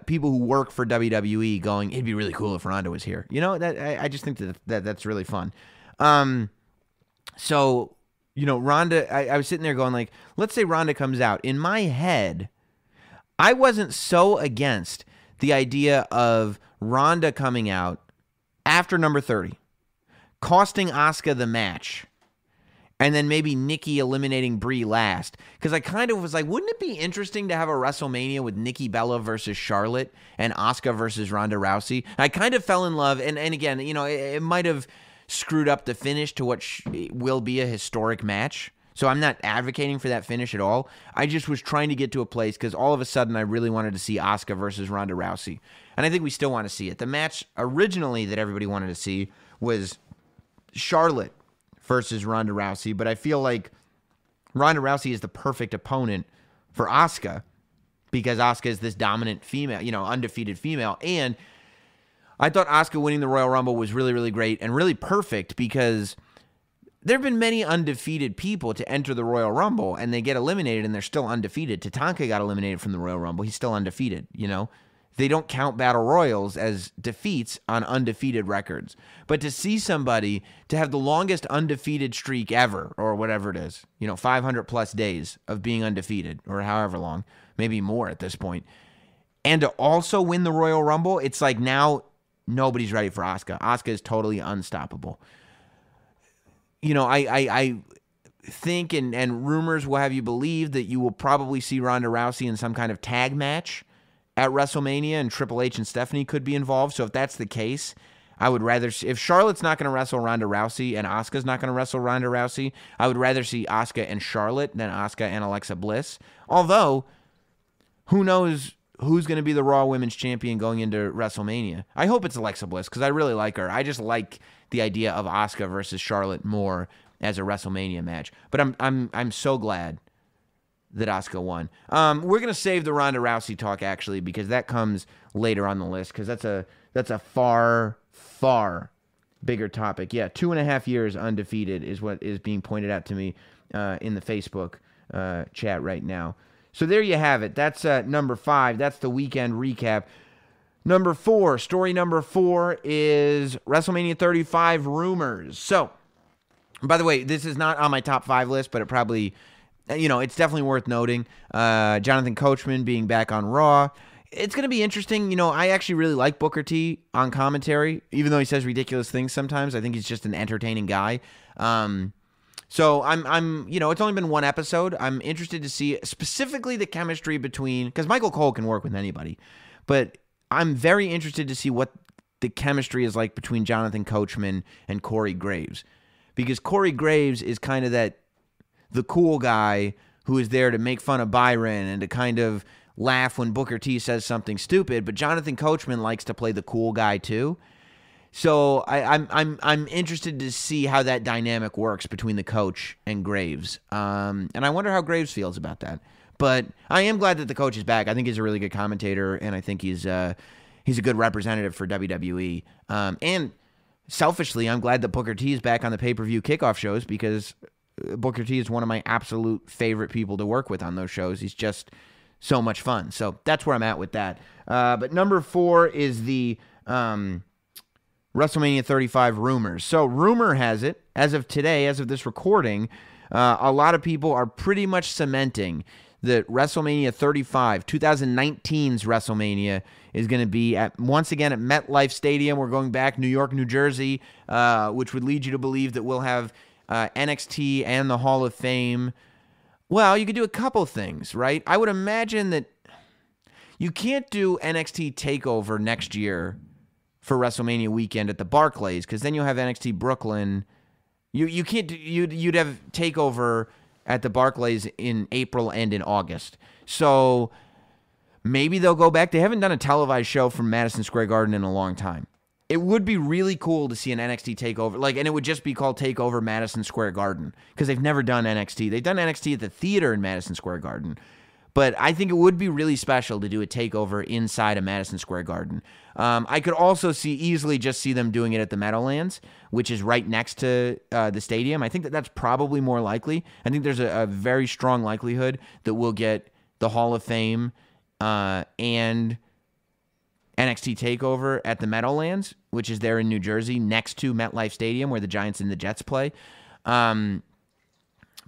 people who work for WWE going, it'd be really cool if Ronda was here. I just think that's really fun. So, Ronda, I was sitting there going like, let's say Ronda comes out. In my head, I wasn't so against the idea of Ronda coming out after number 30, costing Asuka the match, and then maybe Nikki eliminating Brie last. Because I kind of was like, wouldn't it be interesting to have a WrestleMania with Nikki Bella versus Charlotte and Asuka versus Ronda Rousey? I kind of fell in love, and again, it might have screwed up the finish to what will be a historic match. So I'm not advocating for that finish at all. I just was trying to get to a place because all of a sudden I really wanted to see Asuka versus Ronda Rousey. And I think we still want to see it. The match originally that everybody wanted to see was Charlotte versus Ronda Rousey, but I feel like Ronda Rousey is the perfect opponent for Asuka because Asuka is this dominant female, undefeated female. And I thought Asuka winning the Royal Rumble was really, really great and really perfect because there have been many undefeated people to enter the Royal Rumble, and they get eliminated, and they're still undefeated. Tatanka got eliminated from the Royal Rumble. He's still undefeated, They don't count Battle Royals as defeats on undefeated records. But to see somebody to have the longest undefeated streak ever, or whatever it is, 500-plus days of being undefeated, or however long, maybe more at this point, and to also win the Royal Rumble, it's like now nobody's ready for Asuka. Asuka is totally unstoppable. I think, and rumors will have you believe that you will probably see Ronda Rousey in some kind of tag match at WrestleMania, and Triple H and Stephanie could be involved. So if that's the case, I would rather, if Charlotte's not going to wrestle Ronda Rousey and Asuka's not going to wrestle Ronda Rousey, I would rather see Asuka and Charlotte than Asuka and Alexa Bliss. Although, who knows who's going to be the Raw Women's Champion going into WrestleMania? I hope it's Alexa Bliss, because I really like her. I just like the idea of Asuka versus Charlotte more as a WrestleMania match. But I'm so glad that Asuka won. We're gonna save the Ronda Rousey talk, actually, because that comes later on the list, because that's a far bigger topic. Yeah, 2.5 years undefeated is what is being pointed out to me in the Facebook chat right now. So there you have it. That's number 5. That's the weekend recap. Number 4, story number 4 is WrestleMania 35 rumors. So, by the way, this is not on my top 5 list, but it probably, it's definitely worth noting. Jonathan Coachman being back on Raw. It's going to be interesting. I actually really like Booker T on commentary, even though he says ridiculous things sometimes. I think he's just an entertaining guy. So I'm it's only been one episode. I'm interested to see specifically the chemistry between, because Michael Cole can work with anybody, but I'm very interested to see what the chemistry is like between Jonathan Coachman and Corey Graves, because Corey Graves is kind of the cool guy who is there to make fun of Byron and to kind of laugh when Booker T says something stupid, but Jonathan Coachman likes to play the cool guy too. So I'm interested to see how that dynamic works between the coach and Graves, and I wonder how Graves feels about that. But I am glad that the coach is back. I think he's a really good commentator, and I think he's a good representative for WWE. And selfishly, I'm glad that Booker T is back on the pay-per-view kickoff shows, because Booker T is one of my absolute favorite people to work with on those shows. He's just so much fun. So that's where I'm at with that. But number 4 is the WrestleMania 35 rumors. So rumor has it, as of today, as of this recording, a lot of people are pretty much cementing that WrestleMania 35, 2019's WrestleMania, is going to be once again at MetLife Stadium. We're going back New York, New Jersey, which would lead you to believe that we'll have NXT and the Hall of Fame. Well, you could do a couple things, right? I would imagine that you can't do NXT TakeOver next year for WrestleMania weekend at the Barclays, because then you'll have NXT Brooklyn. You can't. You'd have TakeOver at the Barclays in April and in August. So maybe they'll go back. They haven't done a televised show from Madison Square Garden in a long time. It would be really cool to see an NXT TakeOver, and it would just be called TakeOver Madison Square Garden, because they've never done NXT. They've done NXT at the theater in Madison Square Garden. But I think it would be really special to do a TakeOver inside of Madison Square Garden. I could also easily just see them doing it at the Meadowlands, which is right next to the stadium. I think that's probably more likely. I think there's a very strong likelihood that we'll get the Hall of Fame and NXT TakeOver at the Meadowlands, which is there in New Jersey, next to MetLife Stadium, where the Giants and the Jets play.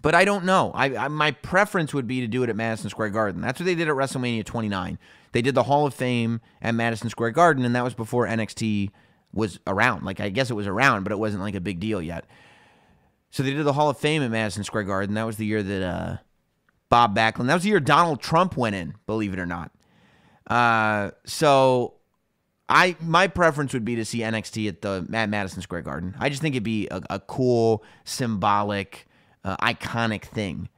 But I don't know. My preference would be to do it at Madison Square Garden. That's what they did at WrestleMania 29. They did the Hall of Fame at Madison Square Garden, and that was before NXT was around. I guess it was around, but it wasn't a big deal yet. So they did the Hall of Fame at Madison Square Garden. That was the year that Bob Backlund. That was the year Donald Trump went in, believe it or not. So my preference would be to see NXT at Madison Square Garden. I just think it'd be a cool, symbolic, iconic thing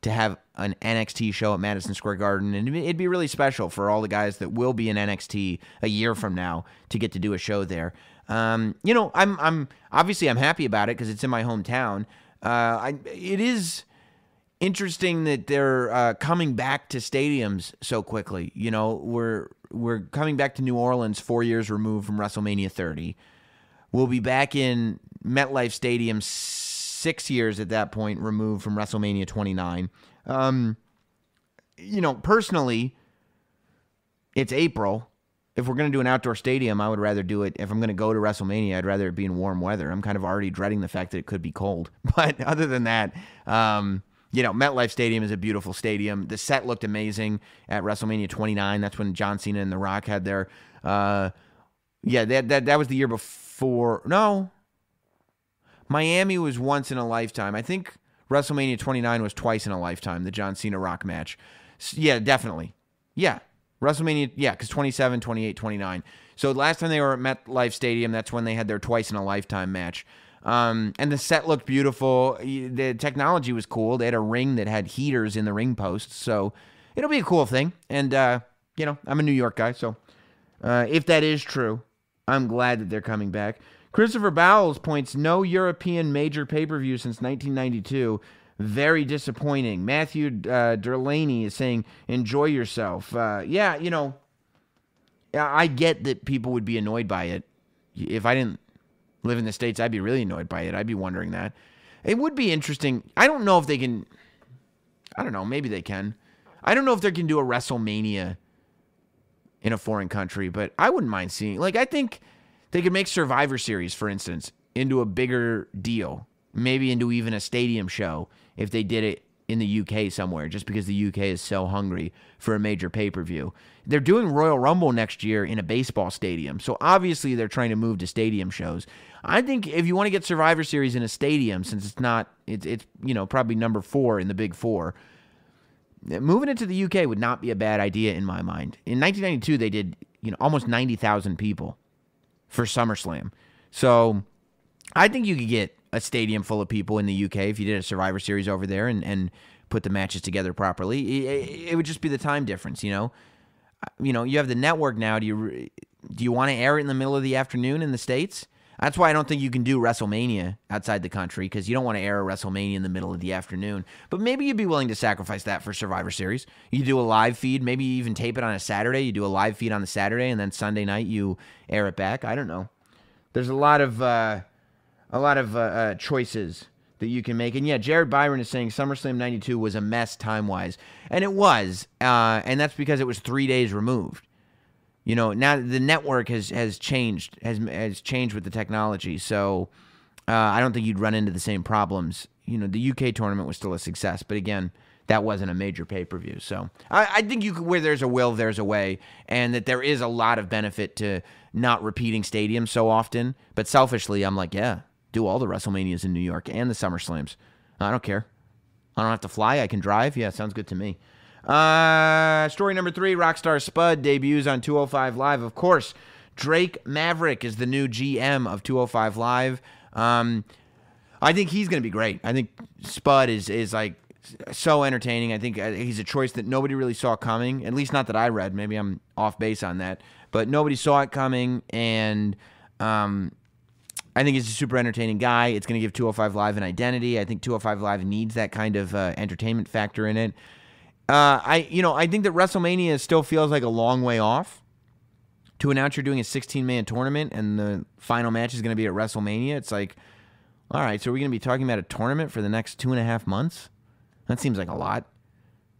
to have an NXT show at Madison Square Garden, and it'd be really special for all the guys that will be in NXT a year from now to get to do a show there. I'm obviously I'm happy about it because it's in my hometown. It is interesting that they're coming back to stadiums so quickly. We're coming back to New Orleans 4 years removed from WrestleMania 30. We'll be back in MetLife Stadium 6 6 years at that point removed from WrestleMania 29. Personally, it's April. If we're going to do an outdoor stadium, I would rather do it. If I'm going to go to WrestleMania, I'd rather it be in warm weather. I'm kind of already dreading the fact that it could be cold. But other than that, MetLife Stadium is a beautiful stadium. The set looked amazing at WrestleMania 29. That's when John Cena and The Rock had their, that was the year before. No, Miami was once in a lifetime. I think WrestleMania 29 was twice in a lifetime, the John Cena Rock match. Yeah, definitely. Yeah. WrestleMania, because 27, 28, 29. So last time they were at MetLife Stadium, that's when they had their twice-in-a-llifetime match. And the set looked beautiful. The technology was cool. They had a ring that had heaters in the ring posts. So it'll be a cool thing. And, I'm a New York guy, so if that is true, I'm glad that they're coming back. Christopher Bowles points, no European major pay-per-view since 1992. Very disappointing. Matthew Delaney is saying, enjoy yourself. I get that people would be annoyed by it. If I didn't live in the States, I'd be really annoyed by it. I'd be wondering that. It would be interesting. I don't know if they can. I don't know. Maybe they can. I don't know if they can do a WrestleMania in a foreign country, but I wouldn't mind seeing. I think they could make Survivor Series, for instance, into a bigger deal. Maybe into even a stadium show if they did it in the UK somewhere, just because the UK is so hungry for a major pay-per-view. They're doing Royal Rumble next year in a baseball stadium, so obviously they're trying to move to stadium shows. I think if you want to get Survivor Series in a stadium, since it's probably number 4 in the big 4, moving it to the UK would not be a bad idea in my mind. In 1992, they did almost 90,000 people for SummerSlam. So I think you could get a stadium full of people in the UK if you did a Survivor Series over there and put the matches together properly. It would just be the time difference, you have the network now. Do you want to air it in the middle of the afternoon in the States? That's why I don't think you can do WrestleMania outside the country, because you don't want to air a WrestleMania in the middle of the afternoon. But maybe you'd be willing to sacrifice that for Survivor Series. You do a live feed, maybe you even tape it on a Saturday. You do a live feed on the Saturday, and then Sunday night you air it back. I don't know. There's a lot of choices that you can make. And yeah, Jared Byron is saying SummerSlam 92 was a mess time-wise. And it was. And that's because it was 3 days removed. Now the network has changed with the technology. So I don't think you'd run into the same problems. The UK tournament was still a success. But again, that wasn't a major pay-per-view. So I think where there's a will, there's a way. And that there is a lot of benefit to not repeating stadiums so often. But selfishly, I'm like, yeah, do all the WrestleManias in New York and the SummerSlams. I don't care. I don't have to fly. I can drive. Yeah, sounds good to me. Story number 3, Rockstar Spud debuts on 205 Live. Of course, Drake Maverick is the new GM of 205 Live. I think he's going to be great. I think Spud is like so entertaining. I think he's a choice that nobody really saw coming, at least not that I read. Maybe I'm off base on that. But nobody saw it coming, and I think he's a super entertaining guy. It's going to give 205 Live an identity. I think 205 Live needs that kind of entertainment factor in it. I think that WrestleMania still feels like a long way off. To announce you're doing a 16-man tournament and the final match is going to be at WrestleMania, it's like, all right, so we're going to be talking about a tournament for the next 2.5 months? That seems like a lot.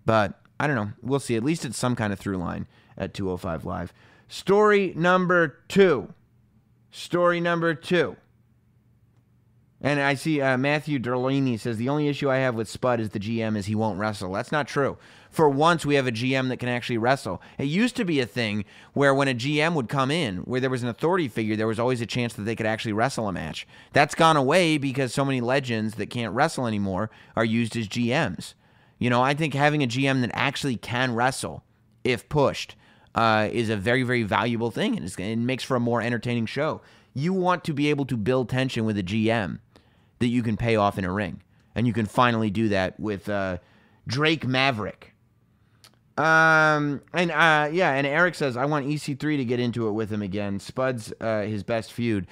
But I don't know. We'll see. At least it's some kind of through line at 205 Live. Story number 2. And I see Matthew Delaney says, the only issue I have with Spud is the GM is he won't wrestle. That's not true. For once, we have a GM that can actually wrestle. It used to be a thing where when a GM would come in, where there was an authority figure, there was always a chance that they could actually wrestle a match. That's gone away because so many legends that can't wrestle anymore are used as GMs. I think having a GM that actually can wrestle, if pushed, is a very, very valuable thing, and it makes for a more entertaining show. You want to be able to build tension with a GM that you can pay off in a ring. And you can finally do that with Drake Maverick. And Eric says, I want EC3 to get into it with him again. Spud's his best feud.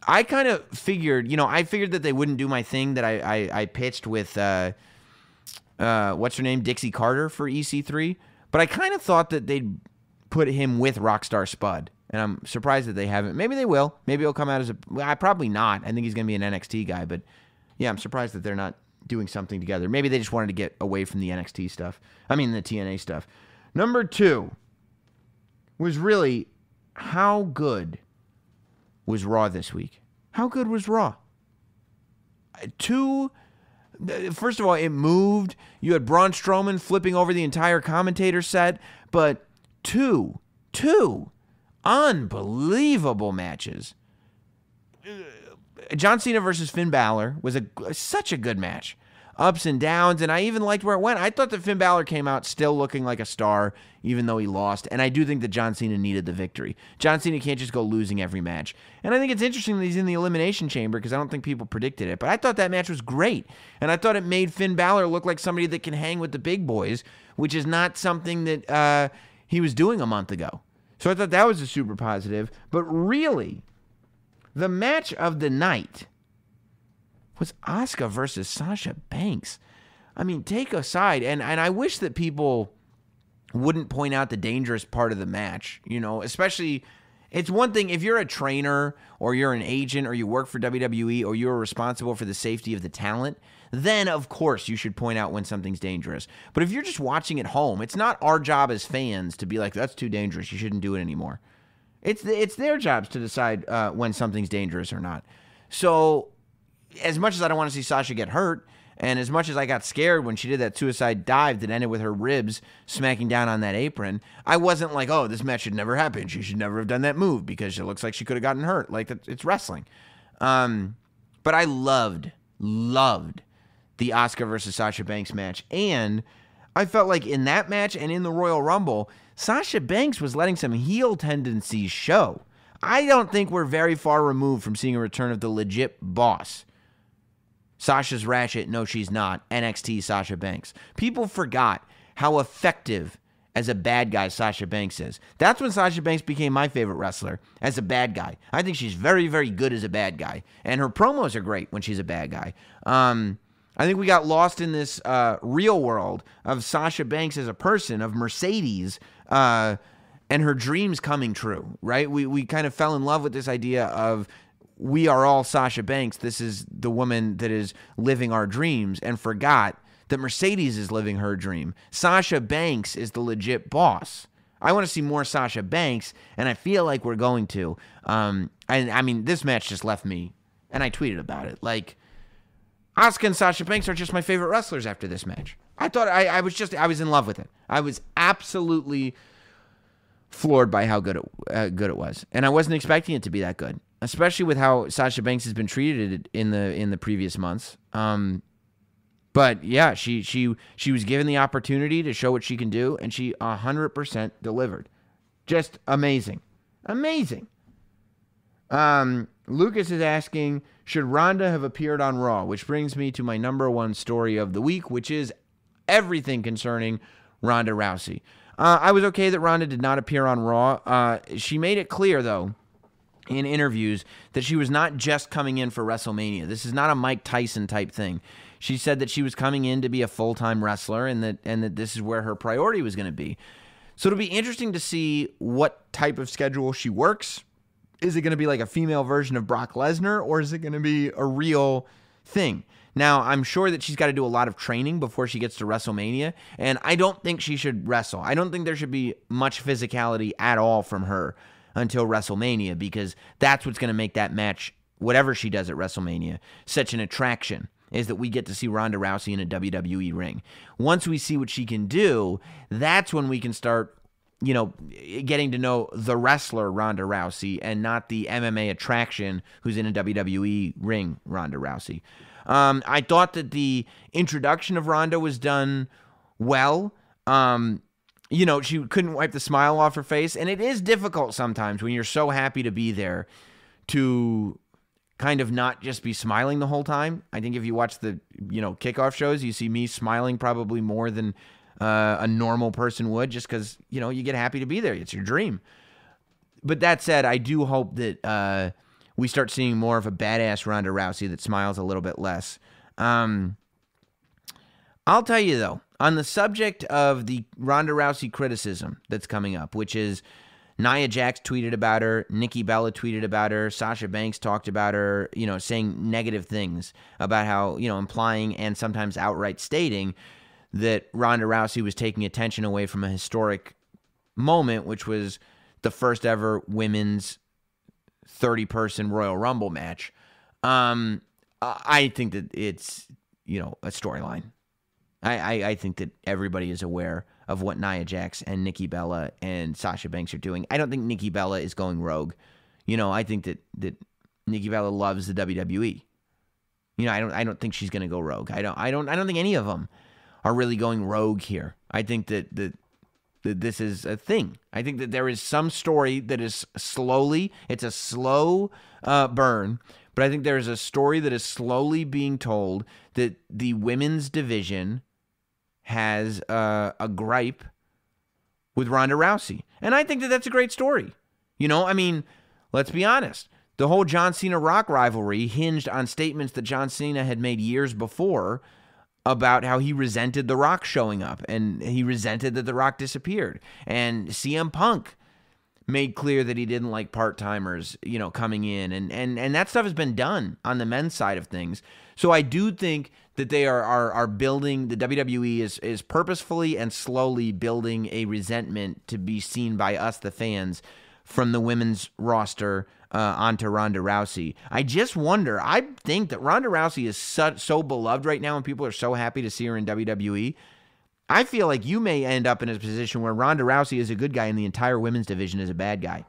I kind of figured, I figured that they wouldn't do my thing that I pitched with, what's her name, Dixie Carter for EC3. But I kind of thought that they'd put him with Rockstar Spud. And I'm surprised that they haven't. Maybe they will. Maybe he'll come out as probably not. I think he's going to be an NXT guy. But, I'm surprised that they're not doing something together. Maybe they just wanted to get away from the NXT stuff. I mean, the TNA stuff. Number 2 was really, how good was Raw this week? How good was Raw? 2, first of all, it moved. You had Braun Strowman flipping over the entire commentator set, but two unbelievable matches. John Cena versus Finn Balor was such a good match. Ups and downs, and I even liked where it went. I thought that Finn Balor came out still looking like a star, even though he lost, and I do think that John Cena needed the victory. John Cena can't just go losing every match. And I think it's interesting that he's in the Elimination Chamber, because I don't think people predicted it, but I thought that match was great, and I thought it made Finn Balor look like somebody that can hang with the big boys, which is not something that he was doing a month ago. So I thought that was a super positive, but really, the match of the night was Asuka versus Sasha Banks. I mean, take aside, and I wish that people wouldn't point out the dangerous part of the match, especially, it's one thing if you're a trainer or you're an agent or you work for WWE or you're responsible for the safety of the talent, then of course you should point out when something's dangerous. But if you're just watching at home, it's not our job as fans to be like, that's too dangerous, you shouldn't do it anymore. It's their jobs to decide when something's dangerous or not. So, as much as I don't want to see Sasha get hurt, and as much as I got scared when she did that suicide dive that ended with her ribs smacking down on that apron, I wasn't like, oh, this match should never happen. She should never have done that move because it looks like she could have gotten hurt. Like, it's wrestling. But I loved the Asuka versus Sasha Banks match. And I felt like in that match and in the Royal Rumble, Sasha Banks was letting some heel tendencies show. I don't think we're very far removed from seeing a return of the legit boss. Sasha's ratchet, no she's not, NXT Sasha Banks. People forgot how effective as a bad guy Sasha Banks is. That's when Sasha Banks became my favorite wrestler, as a bad guy. I think she's very, very good as a bad guy. And her promos are great when she's a bad guy. I think we got lost in this real world of Sasha Banks as a person, of Mercedes, and her dreams coming true, right? We kind of fell in love with this idea of, we are all Sasha Banks. This is the woman that is living our dreams, and forgot that Mercedes is living her dream. Sasha Banks is the legit boss. I want to see more Sasha Banks, and I feel like we're going to. I mean, this match just left me, and I tweeted about it. Like, Asuka and Sasha Banks are just my favorite wrestlers after this match. I thought I was in love with it. I was absolutely floored by how good it was, and I wasn't expecting it to be that good, especially with how Sasha Banks has been treated in the previous months. But yeah, she was given the opportunity to show what she can do, and she 100% delivered. Just amazing. Lucas is asking, should Ronda have appeared on Raw? Which brings me to my number 1 story of the week, which is everything concerning Ronda Rousey. I was okay that Ronda did not appear on Raw. She made it clear, though, in interviews, that she was not just coming in for WrestleMania. This is not a Mike Tyson type thing. She said that she was coming in to be a full-time wrestler, and that this is where her priority was going to be. So it'll be interesting to see what type of schedule she works. Is it going to be like a female version of Brock Lesnar, or is it going to be a real thing? Now, I'm sure that she's got to do a lot of training before she gets to WrestleMania, and I don't think she should wrestle. I don't think there should be much physicality at all from her until WrestleMania, because that's what's going to make that match, whatever she does at WrestleMania, such an attraction, is that we get to see Ronda Rousey in a WWE ring. Once we see what she can do, that's when we can start, getting to know the wrestler Ronda Rousey and not the MMA attraction who's in a WWE ring Ronda Rousey. I thought that the introduction of Ronda was done well. She couldn't wipe the smile off her face, and it is difficult sometimes when you're so happy to be there to kind of not just be smiling the whole time. I think if you watch the, kickoff shows, you see me smiling probably more than a normal person would, just because, you get happy to be there. It's your dream. But that said, I do hope that we start seeing more of a badass Ronda Rousey that smiles a little bit less. I'll tell you, though, on the subject of the Ronda Rousey criticism that's coming up, which is Nia Jax tweeted about her. Nikki Bella tweeted about her. Sasha Banks talked about her, saying negative things about how, implying and sometimes outright stating that Ronda Rousey was taking attention away from a historic moment, which was the first ever women's 30-person Royal Rumble match. I think that it's, a storyline. I think that everybody is aware of what Nia Jax and Nikki Bella and Sasha Banks are doing. I don't think Nikki Bella is going rogue. I think that Nikki Bella loves the WWE. I don't think she's going to go rogue. I don't think any of them are really going rogue here. I think that this is a thing. I think that there is some story that is it's a slow burn, but I think there is a story that is slowly being told that the women's division has a gripe with Ronda Rousey. And I think that that's a great story. Let's be honest. The whole John Cena-Rock rivalry hinged on statements that John Cena had made years before about how he resented The Rock showing up, and he resented that The Rock disappeared. And CM Punk made clear that he didn't like part-timers, coming in. And that stuff has been done on the men's side of things. So I do think that they are building, the WWE is purposefully and slowly building a resentment to be seen by us, the fans, from the women's roster onto Ronda Rousey. I just wonder, I think that Ronda Rousey is so beloved right now and people are so happy to see her in WWE. I feel like you may end up in a position where Ronda Rousey is a good guy and the entire women's division is a bad guy.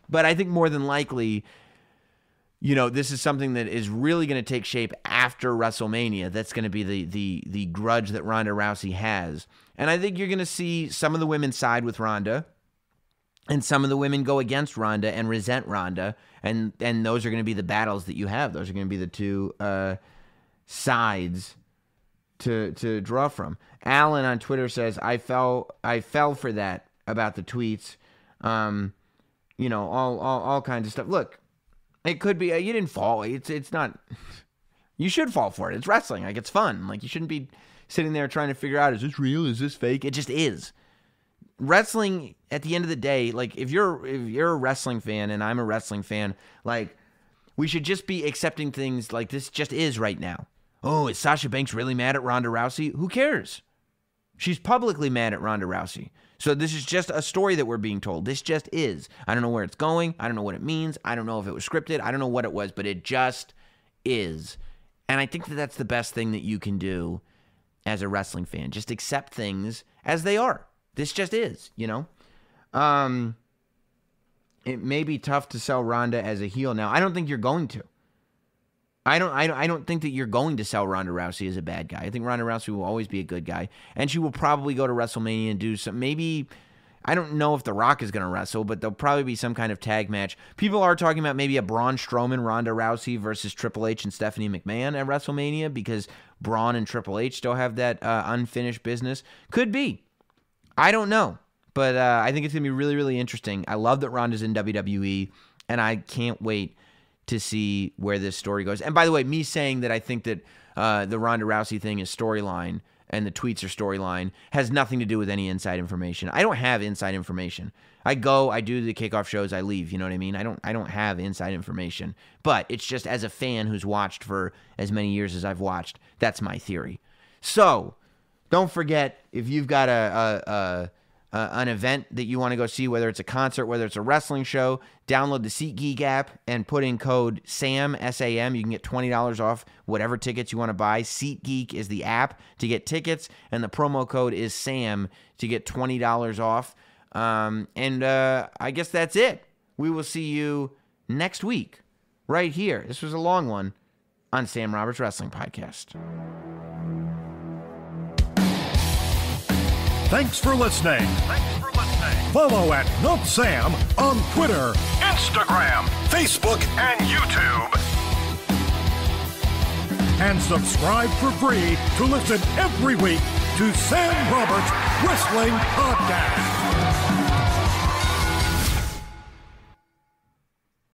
But I think more than likely, this is something that is really going to take shape after WrestleMania. That's going to be the grudge that Ronda Rousey has. And I think you're going to see some of the women side with Ronda and some of the women go against Ronda and resent Ronda. And those are going to be the battles that you have. Those are going to be the two sides to draw from. Alan on Twitter says, I fell for that about the tweets. All kinds of stuff. Look, it could be you didn't fall. It's not. You should fall for it. It's wrestling. Like, it's fun. Like, you shouldn't be sitting there trying to figure out, is this real? Is this fake? It just is. Wrestling, at the end of the day, like, if you're a wrestling fan and I'm a wrestling fan, like, we should just be accepting things like this just is right now. Oh, is Sasha Banks really mad at Ronda Rousey? Who cares? She's publicly mad at Ronda Rousey. So this is just a story that we're being told. This just is. I don't know where it's going. I don't know what it means. I don't know if it was scripted. I don't know what it was, but it just is. And I think that that's the best thing that you can do as a wrestling fan. Just accept things as they are. This just is, It may be tough to sell Ronda as a heel now. I don't think you're going to. I don't think that you're going to sell Ronda Rousey as a bad guy. I think Ronda Rousey will always be a good guy. And she will probably go to WrestleMania and do some, maybe, I don't know if The Rock is going to wrestle, but there'll probably be some kind of tag match. People are talking about maybe a Braun Strowman, Ronda Rousey versus Triple H and Stephanie McMahon at WrestleMania because Braun and Triple H still have that unfinished business. Could be. I don't know. But I think it's going to be really, really interesting. I love that Ronda's in WWE, and I can't wait to see where this story goes. And by the way, me saying that I think that the Ronda Rousey thing is storyline and the tweets are storyline has nothing to do with any inside information. I don't have inside information. I go, I do the kickoff shows, I leave. You know what I mean? I don't have inside information. But it's just as a fan who's watched for as many years as I've watched, that's my theory. So don't forget, if you've got an event that you want to go see, whether it's a concert, whether it's a wrestling show, download the SeatGeek app and put in code SAM, S-A-M. You can get $20 off whatever tickets you want to buy. SeatGeek is the app to get tickets, and the promo code is SAM to get $20 off. I guess that's it. We will see you next week right here. This was a long one on Sam Roberts Wrestling Podcast. Thanks for listening. Follow at notsam on Twitter, Instagram, Facebook, and YouTube. And subscribe for free to listen every week to Sam Roberts Wrestling Podcast.